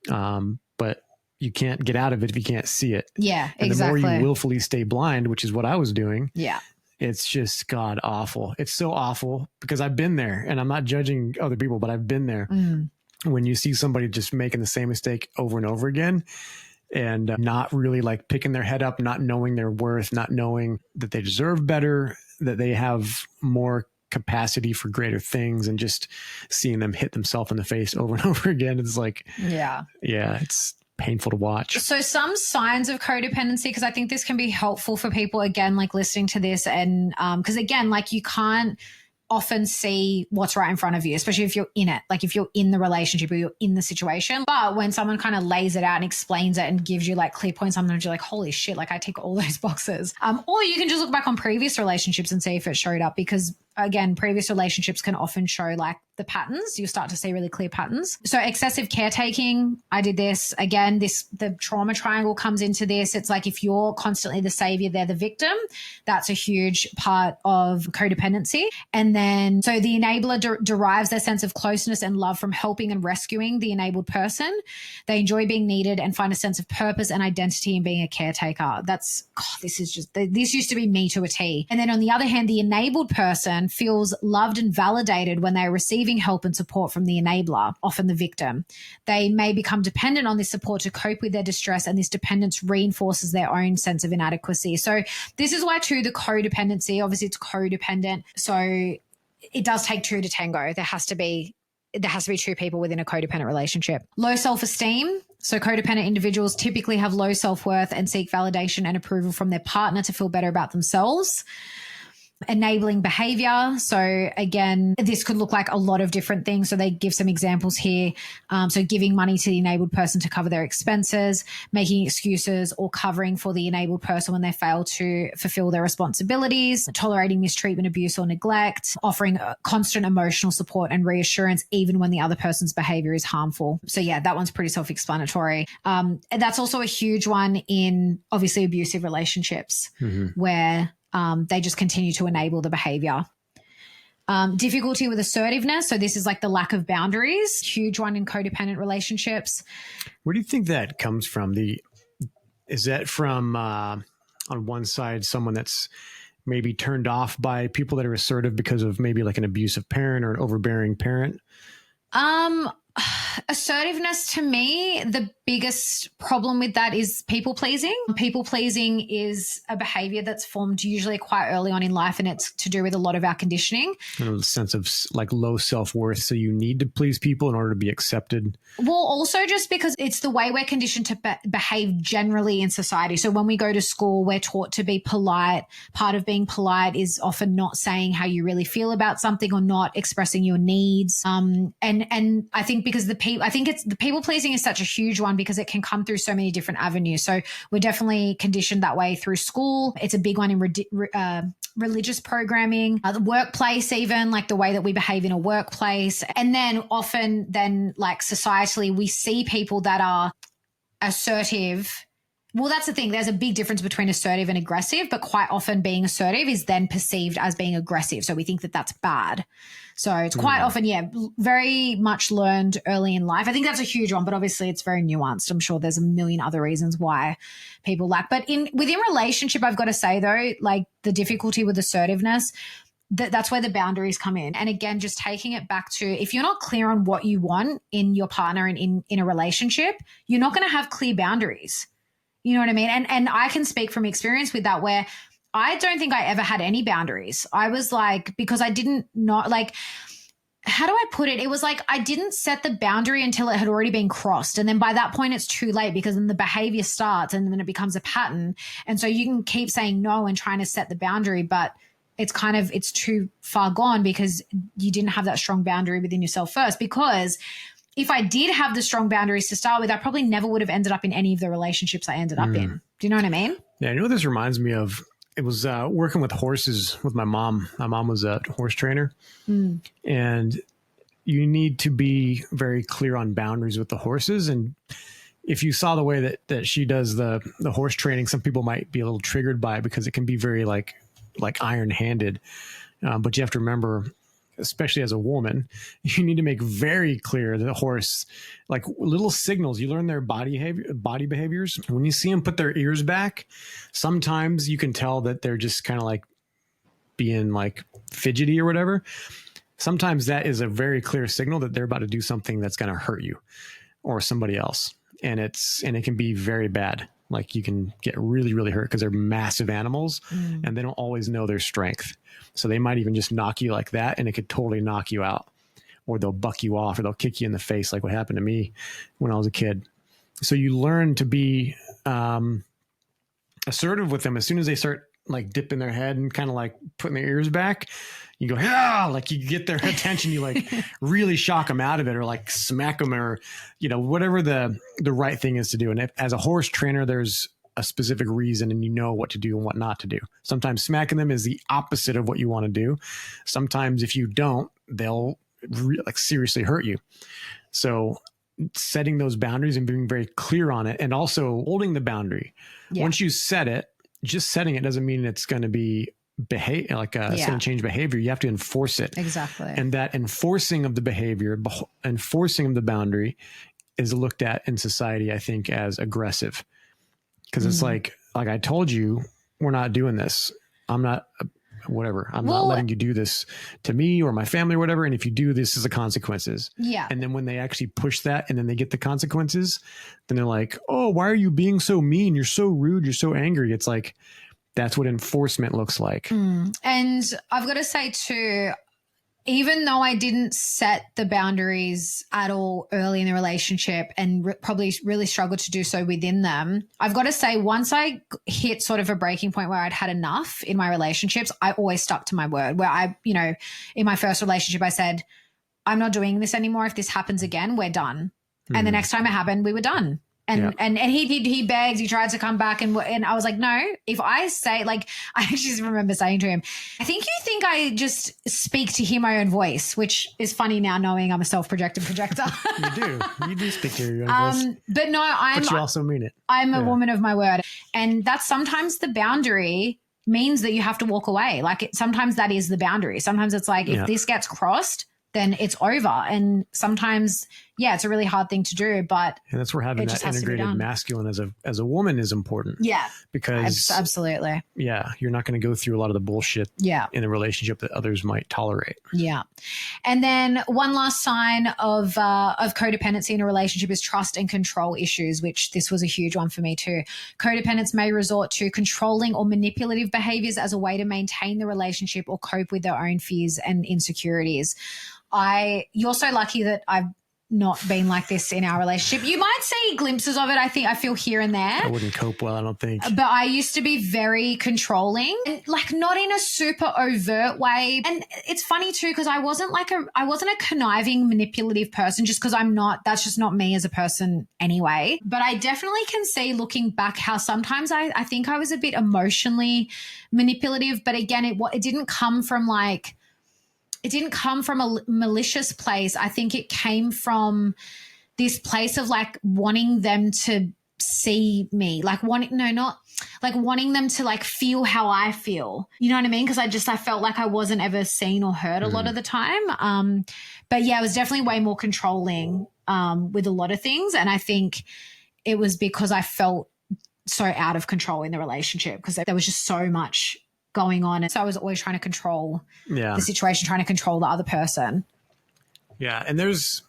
But you can't get out of it if you can't see it. Yeah, and exactly. The more you willfully stay blind, which is what I was doing. Yeah. It's just God awful. It's so awful because I've been there and I'm not judging other people, but I've been there. When you see somebody just making the same mistake over and over again and not really like picking their head up, not knowing their worth, not knowing that they deserve better, that they have more capacity for greater things, and just seeing them hit themselves in the face over and over again. It's like, it's painful to watch. So some signs of codependency, because I think this can be helpful for people, again, like listening to this and because again, like you can't often see what's right in front of you, especially if you're in it, like if you're in the relationship or you're in the situation. But when someone kind of lays it out and explains it and gives you like clear points, sometimes you're like, holy shit, like I tick all those boxes. Or you can just look back on previous relationships and see if it showed up, because again, previous relationships can often show like the patterns. You start to see really clear patterns. So excessive caretaking, I did this. Again, the trauma triangle comes into this. It's like if you're constantly the savior, they're the victim. That's a huge part of codependency. And then, so the enabler derives their sense of closeness and love from helping and rescuing the enabled person. They enjoy being needed and find a sense of purpose and identity in being a caretaker. This used to be me to a T. And then on the other hand, the enabled person feels loved and validated when they are receiving help and support from the enabler, often the victim. They may become dependent on this support to cope with their distress, and this dependence reinforces their own sense of inadequacy. So this is why too, the codependency, obviously it's codependent. So it does take two to tango. There has to be two people within a codependent relationship. Low self-esteem. So codependent individuals typically have low self-worth and seek validation and approval from their partner to feel better about themselves. Enabling behavior. So again, this could look like a lot of different things. So they give some examples here. So giving money to the enabled person to cover their expenses, making excuses or covering for the enabled person when they fail to fulfill their responsibilities, tolerating mistreatment, abuse, or neglect, offering constant emotional support and reassurance even when the other person's behavior is harmful. So yeah, that one's pretty self-explanatory. And that's also a huge one in obviously abusive relationships where they just continue to enable the behavior. Difficulty with assertiveness. So this is like the lack of boundaries, huge one in codependent relationships. Where do you think that comes from? Is that from on one side, someone that's maybe turned off by people that are assertive because of maybe like an abusive parent or an overbearing parent? Assertiveness, to me, the biggest problem with that is people pleasing. People pleasing is a behavior that's formed usually quite early on in life, and it's to do with a lot of our conditioning. And a sense of like low self-worth. So you need to please people in order to be accepted. Well, also just because it's the way we're conditioned to behave generally in society. So when we go to school, we're taught to be polite. Part of being polite is often not saying how you really feel about something or not expressing your needs. And I think because the people pleasing is such a huge one because it can come through so many different avenues. So we're definitely conditioned that way through school. It's a big one in religious programming, the workplace, even like the way that we behave in a workplace. And then often like societally, we see people that are assertive. Well, that's the thing. There's a big difference between assertive and aggressive, but quite often being assertive is then perceived as being aggressive. So we think that that's bad. So it's quite often, very much learned early in life. I think that's a huge one, but obviously it's very nuanced. I'm sure there's a million other reasons why people lack. But within relationship, I've got to say though, like the difficulty with assertiveness, that's where the boundaries come in. And again, just taking it back to, if you're not clear on what you want in your partner and in a relationship, you're not going to have clear boundaries. You know what I mean? And I can speak from experience with that, where I don't think I ever had any boundaries. I was like, because I didn't know, like, how do I put it? It was like I didn't set the boundary until it had already been crossed. And then by that point, it's too late because then the behavior starts and then it becomes a pattern. And so you can keep saying no and trying to set the boundary, but it's too far gone because you didn't have that strong boundary within yourself first. Because if I did have the strong boundaries to start with, I probably never would have ended up in any of the relationships I ended up in. Do you know what I mean? Yeah, I know this reminds me of, it was working with horses with my mom. My mom was a horse trainer. And you need to be very clear on boundaries with the horses. And if you saw the way that she does the horse training, some people might be a little triggered by it because it can be very like iron handed. But you have to remember, especially as a woman, you need to make very clear that the horse, like little signals, you learn their body behaviors. When you see them put their ears back, sometimes you can tell that they're just kind of like being like fidgety or whatever. Sometimes that is a very clear signal that they're about to do something that's going to hurt you or somebody else. And it can be very bad. Like you can get really, really hurt because they're massive animals and they don't always know their strength. So they might even just knock you like that and it could totally knock you out, or they'll buck you off, or they'll kick you in the face like what happened to me when I was a kid. So you learn to be assertive with them as soon as they start like dipping their head and kind of like putting their ears back, you go, yeah, like you get their attention, you like really shock them out of it, or like smack them, or, you know, whatever the right thing is to do. And if, as a horse trainer, there's a specific reason and you know what to do and what not to do. Sometimes smacking them is the opposite of what you want to do. Sometimes if you don't, they'll like seriously hurt you. So setting those boundaries and being very clear on it, and also holding the boundary. Yeah. Once you set it, just setting it doesn't mean it's going to be it's going to change behavior. You have to enforce it. Exactly. And that enforcing of the behavior, enforcing of the boundary is looked at in society, I think, as aggressive. Because it's like I told you, we're not doing this. I'm not, whatever. I'm not letting you do this to me or my family or whatever. And if you do, this is the consequences. Yeah. And then when they actually push that and then they get the consequences, then they're like, oh, why are you being so mean? You're so rude. You're so angry. It's like, that's what enforcement looks like. And I've got to say too, even though I didn't set the boundaries at all early in the relationship and probably really struggled to do so within them, I've got to say once I hit sort of a breaking point where I'd had enough in my relationships, I always stuck to my word. Where I, you know, in my first relationship, I said, I'm not doing this anymore. If this happens again, we're done. And the next time it happened, we were done. And he begged, he tried to come back, and I was like, no, if I say, like, I actually remember saying to him, I think I just speak to hear my own voice, which is funny now knowing I'm a self-projected projector. You do speak to your own voice. But no, but you also mean it. I'm a woman of my word. And that's sometimes the boundary means that you have to walk away. Like sometimes that is the boundary. Sometimes it's like, if this gets crossed, then it's over. And sometimes, it's a really hard thing to do, but and that's where having that integrated masculine as a woman is important. Yeah. Because absolutely. Yeah. You're not going to go through a lot of the bullshit in a relationship that others might tolerate. Yeah. And then one last sign of codependency in a relationship is trust and control issues, which this was a huge one for me too. Codependents may resort to controlling or manipulative behaviors as a way to maintain the relationship or cope with their own fears and insecurities. You're so lucky that I've not been like this in our relationship. You might see glimpses of it. I feel here and there. I wouldn't cope well, I don't think. But I used to be very controlling, and like not in a super overt way. And it's funny too, because I wasn't a conniving, manipulative person, just because that's just not me as a person anyway. But I definitely can see looking back how sometimes I think I was a bit emotionally manipulative. But again, it didn't come from a malicious place. I think it came from this place of like wanting them to see me, wanting them to like feel how I feel. You know what I mean? Because I felt like I wasn't ever seen or heard a lot of the time. But yeah, I was definitely way more controlling with a lot of things. And I think it was because I felt so out of control in the relationship because there was just so much going on. And so I was always trying to control the situation, trying to control the other person. Yeah. And there's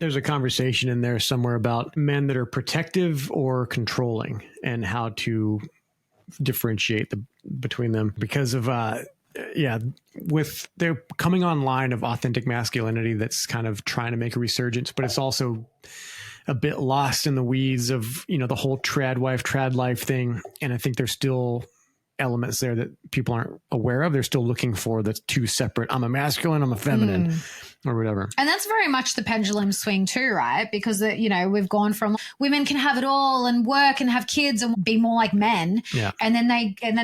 a conversation in there somewhere about men that are protective or controlling and how to differentiate between them because of, with their coming online of authentic masculinity that's kind of trying to make a resurgence, but it's also a bit lost in the weeds of, the whole trad life thing. And I think there's still elements there that people aren't aware of. They're still looking for the two separate, I'm a masculine, I'm a feminine or whatever. And that's very much the pendulum swing too, right? Because, we've gone from women can have it all and work and have kids and be more like men. Yeah. And then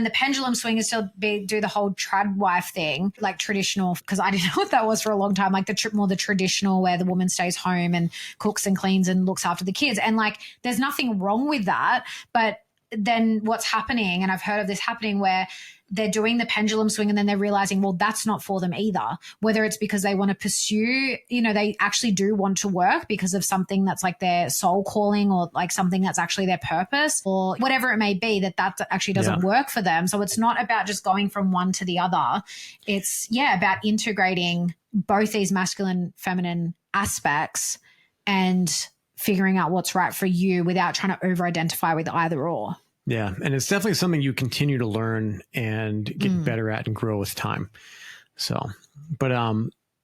the pendulum swing is to do the whole trad wife thing, like traditional, because I didn't know what that was for a long time, like more the traditional where the woman stays home and cooks and cleans and looks after the kids. And like, there's nothing wrong with that, but then what's happening, and I've heard of this happening where they're doing the pendulum swing and then they're realizing, well, that's not for them either. Whether it's because they want to pursue, they actually do want to work because of something that's like their soul calling or like something that's actually their purpose or whatever it may be, that actually doesn't work for them. So it's not about just going from one to the other. It's, about integrating both these masculine, feminine aspects and figuring out what's right for you without trying to over-identify with either or. Yeah. And it's definitely something you continue to learn and get better at and grow with time. So, but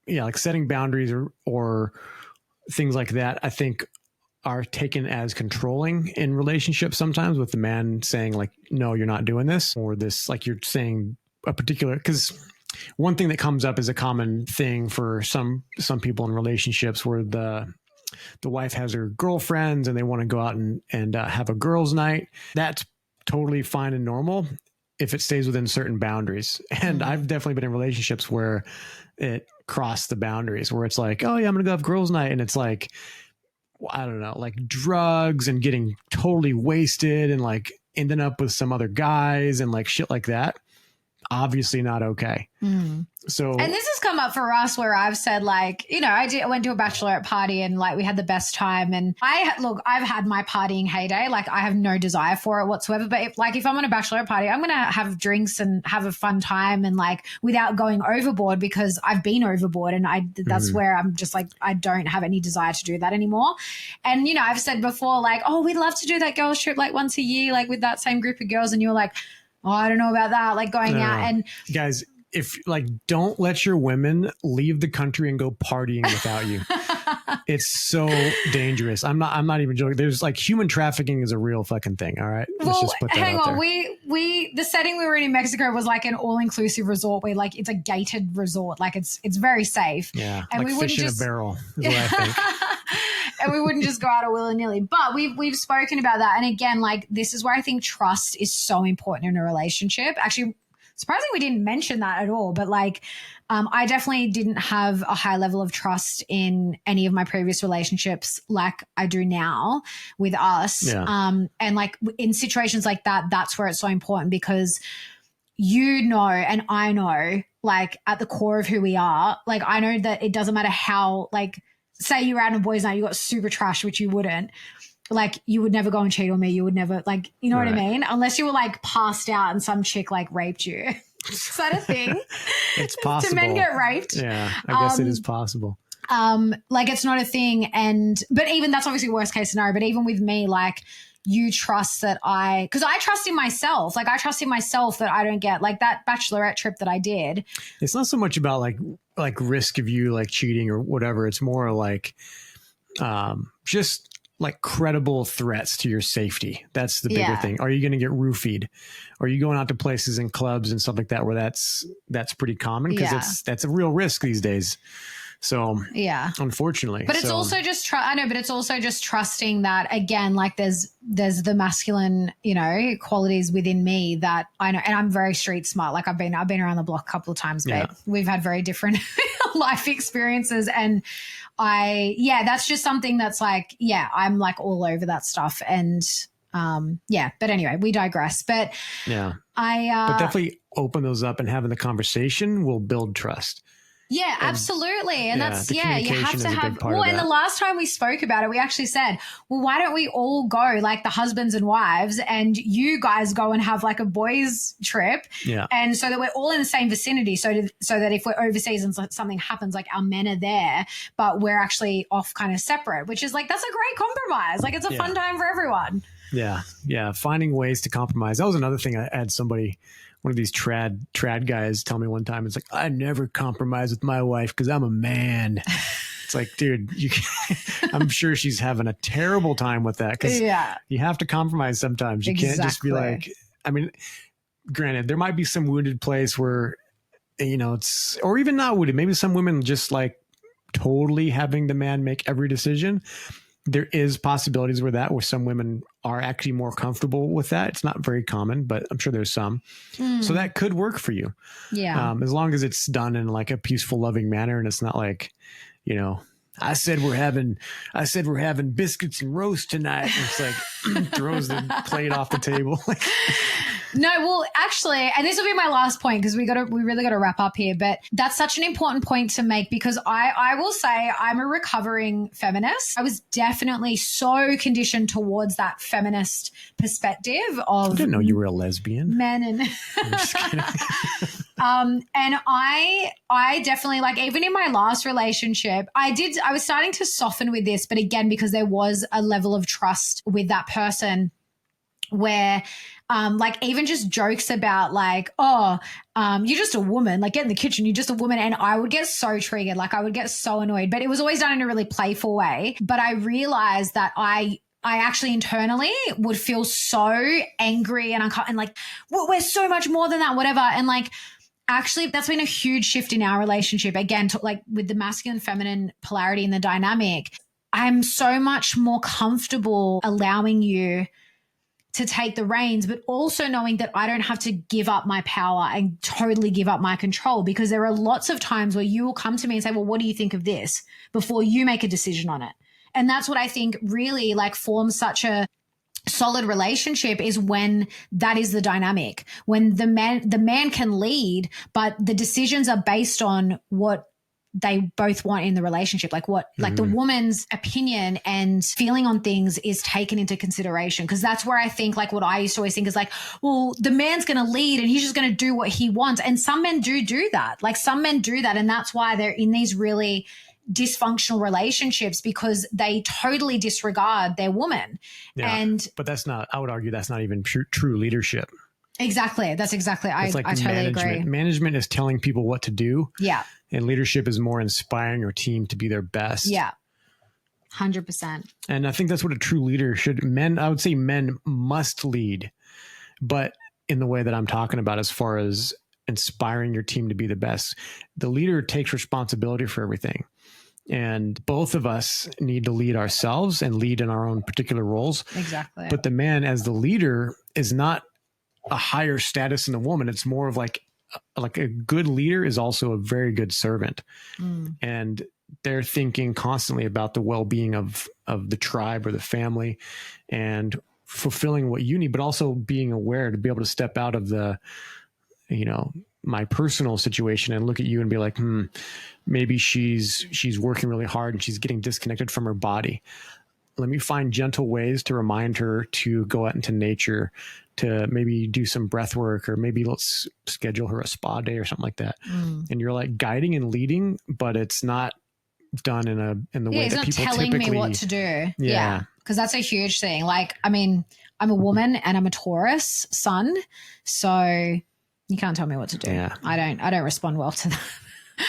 like setting boundaries or things like that, I think are taken as controlling in relationships sometimes, with the man saying like, no, you're not doing this, or this, like you're saying a particular, because one thing that comes up is a common thing for some people in relationships where the wife has her girlfriends and they want to go out and have a girls' night. That's totally fine and normal if it stays within certain boundaries. And I've definitely been in relationships where it crossed the boundaries, where it's like, oh yeah, I'm going to go have girls' night. And it's like, I don't know, like drugs and getting totally wasted and like ending up with some other guys and like shit like that. Obviously not okay. So, and this has come up for us where I've said like, you know, I went to a bachelorette party and like we had the best time, and I've had my partying heyday. Like I have no desire for it whatsoever. But if I'm on a bachelorette party, I'm going to have drinks and have a fun time, and like without going overboard, because I've been overboard, and that's where I'm just like, I don't have any desire to do that anymore. And, you know, I've said before, like, oh, we'd love to do that girls trip like once a year, like with that same group of girls. And you're like, oh, I don't know about that. Like going out and guys, if like, don't let your women leave the country and go partying without you. It's so dangerous. I'm not even joking. There's like human trafficking is a real fucking thing. All right. Let's just put that hang out on. There. The setting we were in Mexico was like an all-inclusive resort where like it's a gated resort. Like it's very safe. Yeah. And like we fish in a barrel is what I think. And we wouldn't just go out willy-nilly. But we've spoken about that. And again, like this is where I think trust is so important in a relationship. Actually, surprisingly, we didn't mention that at all. But like I definitely didn't have a high level of trust in any of my previous relationships like I do now with us. Yeah. And like in situations like that, that's where it's so important, because you know, and I know, like at the core of who we are, like I know that it doesn't matter how, like, say you're out on a boys' night, you got super trash, which you wouldn't. Like, you would never go and cheat on me. You would never, like, you know what I mean? Unless you were, like, passed out and some chick, like, raped you. Is that a thing? It's possible. Do men get raped? Yeah, I guess it is possible. Like, it's not a thing. But even that's obviously worst case scenario. But even with me, like, you trust that because I trust in myself. Like, I trust in myself that I don't get, like, that bachelorette trip that I did. It's not so much about, like risk of you, like, cheating or whatever. It's more like just, like, credible threats to your safety. That's the bigger thing. Are you going to get roofied? Are you going out to places and clubs and stuff like that where that's pretty common? Because that's a real risk these days. So unfortunately, but it's also just I know, but it's also just trusting that, again, like there's the masculine, you know, qualities within me that I know, and I'm very street smart. Like I've been around the block a couple of times, babe. Yeah. We've had very different life experiences, and that's just something that's like, I'm like all over that stuff, and but anyway, we digress. But but definitely open those up, and having the conversation will build trust. Yeah, absolutely. And that's, you have to have, and the last time we spoke about it, we actually said, well, why don't we all go, like the husbands and wives, and you guys go and have like a boys trip. Yeah. And so that we're all in the same vicinity. So that if we're overseas and something happens, like our men are there, but we're actually off kind of separate, which is like, that's a great compromise. Like it's a fun time for everyone. Yeah. Yeah. Finding ways to compromise. That was another thing. I had one of these trad guys tell me one time, it's like, I never compromise with my wife because I'm a man. It's like, dude, I'm sure she's having a terrible time with that, because you have to compromise sometimes. You can't just be like, I mean, granted, there might be some wounded place where, you know, or even not wounded. Maybe some women just like totally having the man make every decision. There is possibilities where some women are actually more comfortable with that. It's not very common, but I'm sure there's some. So that could work for you. Yeah. As long as it's done in like a peaceful, loving manner. And it's not like, you know, I said we're having biscuits and roast tonight. And it's like throws the plate off the table. No, well, actually, and this will be my last point, because we really got to wrap up here, but that's such an important point to make, because I will say I'm a recovering feminist. I was definitely so conditioned towards that feminist perspective of, I didn't know you were a lesbian. Men and I'm just kidding. And I definitely, like, even in my last relationship, I was starting to soften with this, but again, because there was a level of trust with that person, where like even just jokes about like, oh, you're just a woman, like get in the kitchen, you're just a woman. And I would get so triggered, like I would get so annoyed, but it was always done in a really playful way. But I realized that I actually internally would feel so angry and like, well, we're so much more than that, whatever. And like, actually, that's been a huge shift in our relationship. Again, like with the masculine, feminine polarity in the dynamic, I'm so much more comfortable allowing you to take the reins, but also knowing that I don't have to give up my power and totally give up my control, because there are lots of times where you will come to me and say, well, what do you think of this, before you make a decision on it. And that's what I think really like forms such a solid relationship, is when that is the dynamic, when the man can lead, but the decisions are based on what they both want in the relationship. Like what, like the woman's opinion and feeling on things is taken into consideration. Cause that's where I think like what I used to always think is like, well, the man's going to lead and he's just going to do what he wants. And some men do that. Like some men do that. And that's why they're in these really dysfunctional relationships, because they totally disregard their woman. Yeah, but that's not, I would argue that's not even true leadership. Exactly. That's exactly. I totally agree. Management is telling people what to do. Yeah. And leadership is more inspiring your team to be their best. Yeah. 100%. And I think that's what a true leader should. I would say men must lead, but in the way that I'm talking about, as far as inspiring your team to be the best, the leader takes responsibility for everything. And both of us need to lead ourselves and lead in our own particular roles. Exactly. But the man as the leader is not a higher status than the woman. It's more of like a good leader is also a very good servant. And they're thinking constantly about the well-being of the tribe or the family, and fulfilling what you need, but also being aware to be able to step out of the, my personal situation and look at you and be like, maybe she's working really hard and she's getting disconnected from her body. Let me find gentle ways to remind her to go out into nature, to maybe do some breath work, or maybe let's schedule her a spa day or something like that. And you're like guiding and leading, but it's not done in the way that people telling typically. Me what to do. Yeah. Because that's a huge thing. Like, I mean, I'm a woman and I'm a Taurus sun, so you can't tell me what to do. Yeah. I don't respond well to that.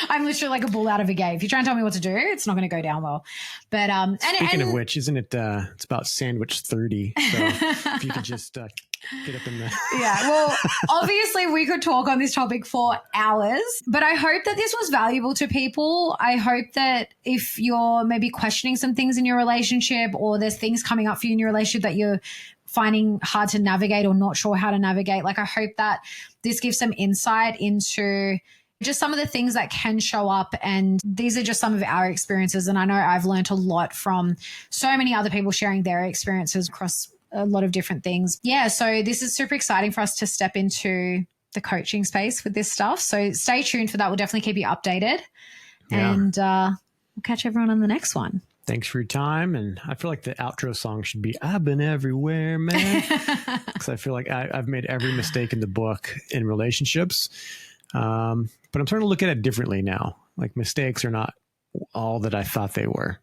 I'm literally like a bull out of a gate. If you try and tell me what to do, it's not going to go down well. But speaking of which, isn't it? It's about sandwich 30. So if you could just get up in the yeah. Well, obviously we could talk on this topic for hours, but I hope that this was valuable to people. I hope that if you're maybe questioning some things in your relationship, or there's things coming up for you in your relationship that you're finding hard to navigate or not sure how to navigate, like I hope that this gives some insight into just some of the things that can show up. And these are just some of our experiences. And I know I've learned a lot from so many other people sharing their experiences across a lot of different things. Yeah. So this is super exciting for us to step into the coaching space with this stuff. So stay tuned for that. We'll definitely keep you updated. Yeah. And we'll catch everyone on the next one. Thanks for your time. And I feel like the outro song should be, I've been everywhere, man. Because I feel like I've made every mistake in the book in relationships. But I'm starting to look at it differently now. Like mistakes are not all that I thought they were.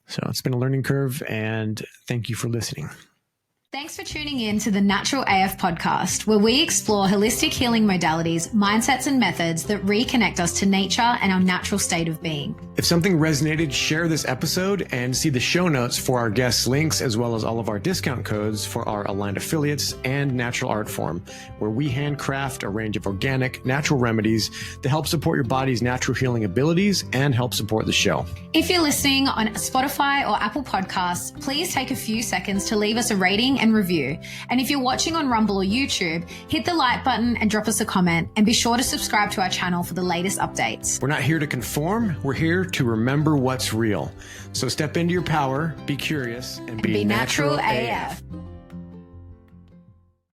So it's been a learning curve, and thank you for listening. Thanks for tuning in to the Natural AF podcast, where we explore holistic healing modalities, mindsets, and methods that reconnect us to nature and our natural state of being. If something resonated, share this episode and see the show notes for our guest links, as well as all of our discount codes for our aligned affiliates and Natural Art Form, where we handcraft a range of organic, natural remedies to help support your body's natural healing abilities and help support the show. If you're listening on Spotify or Apple Podcasts, please take a few seconds to leave us a rating and review. And if you're watching on Rumble or YouTube, hit the like button and drop us a comment, and be sure to subscribe to our channel for the latest updates. We're not here to conform. We're here to remember what's real. So step into your power, be curious, and be natural AF.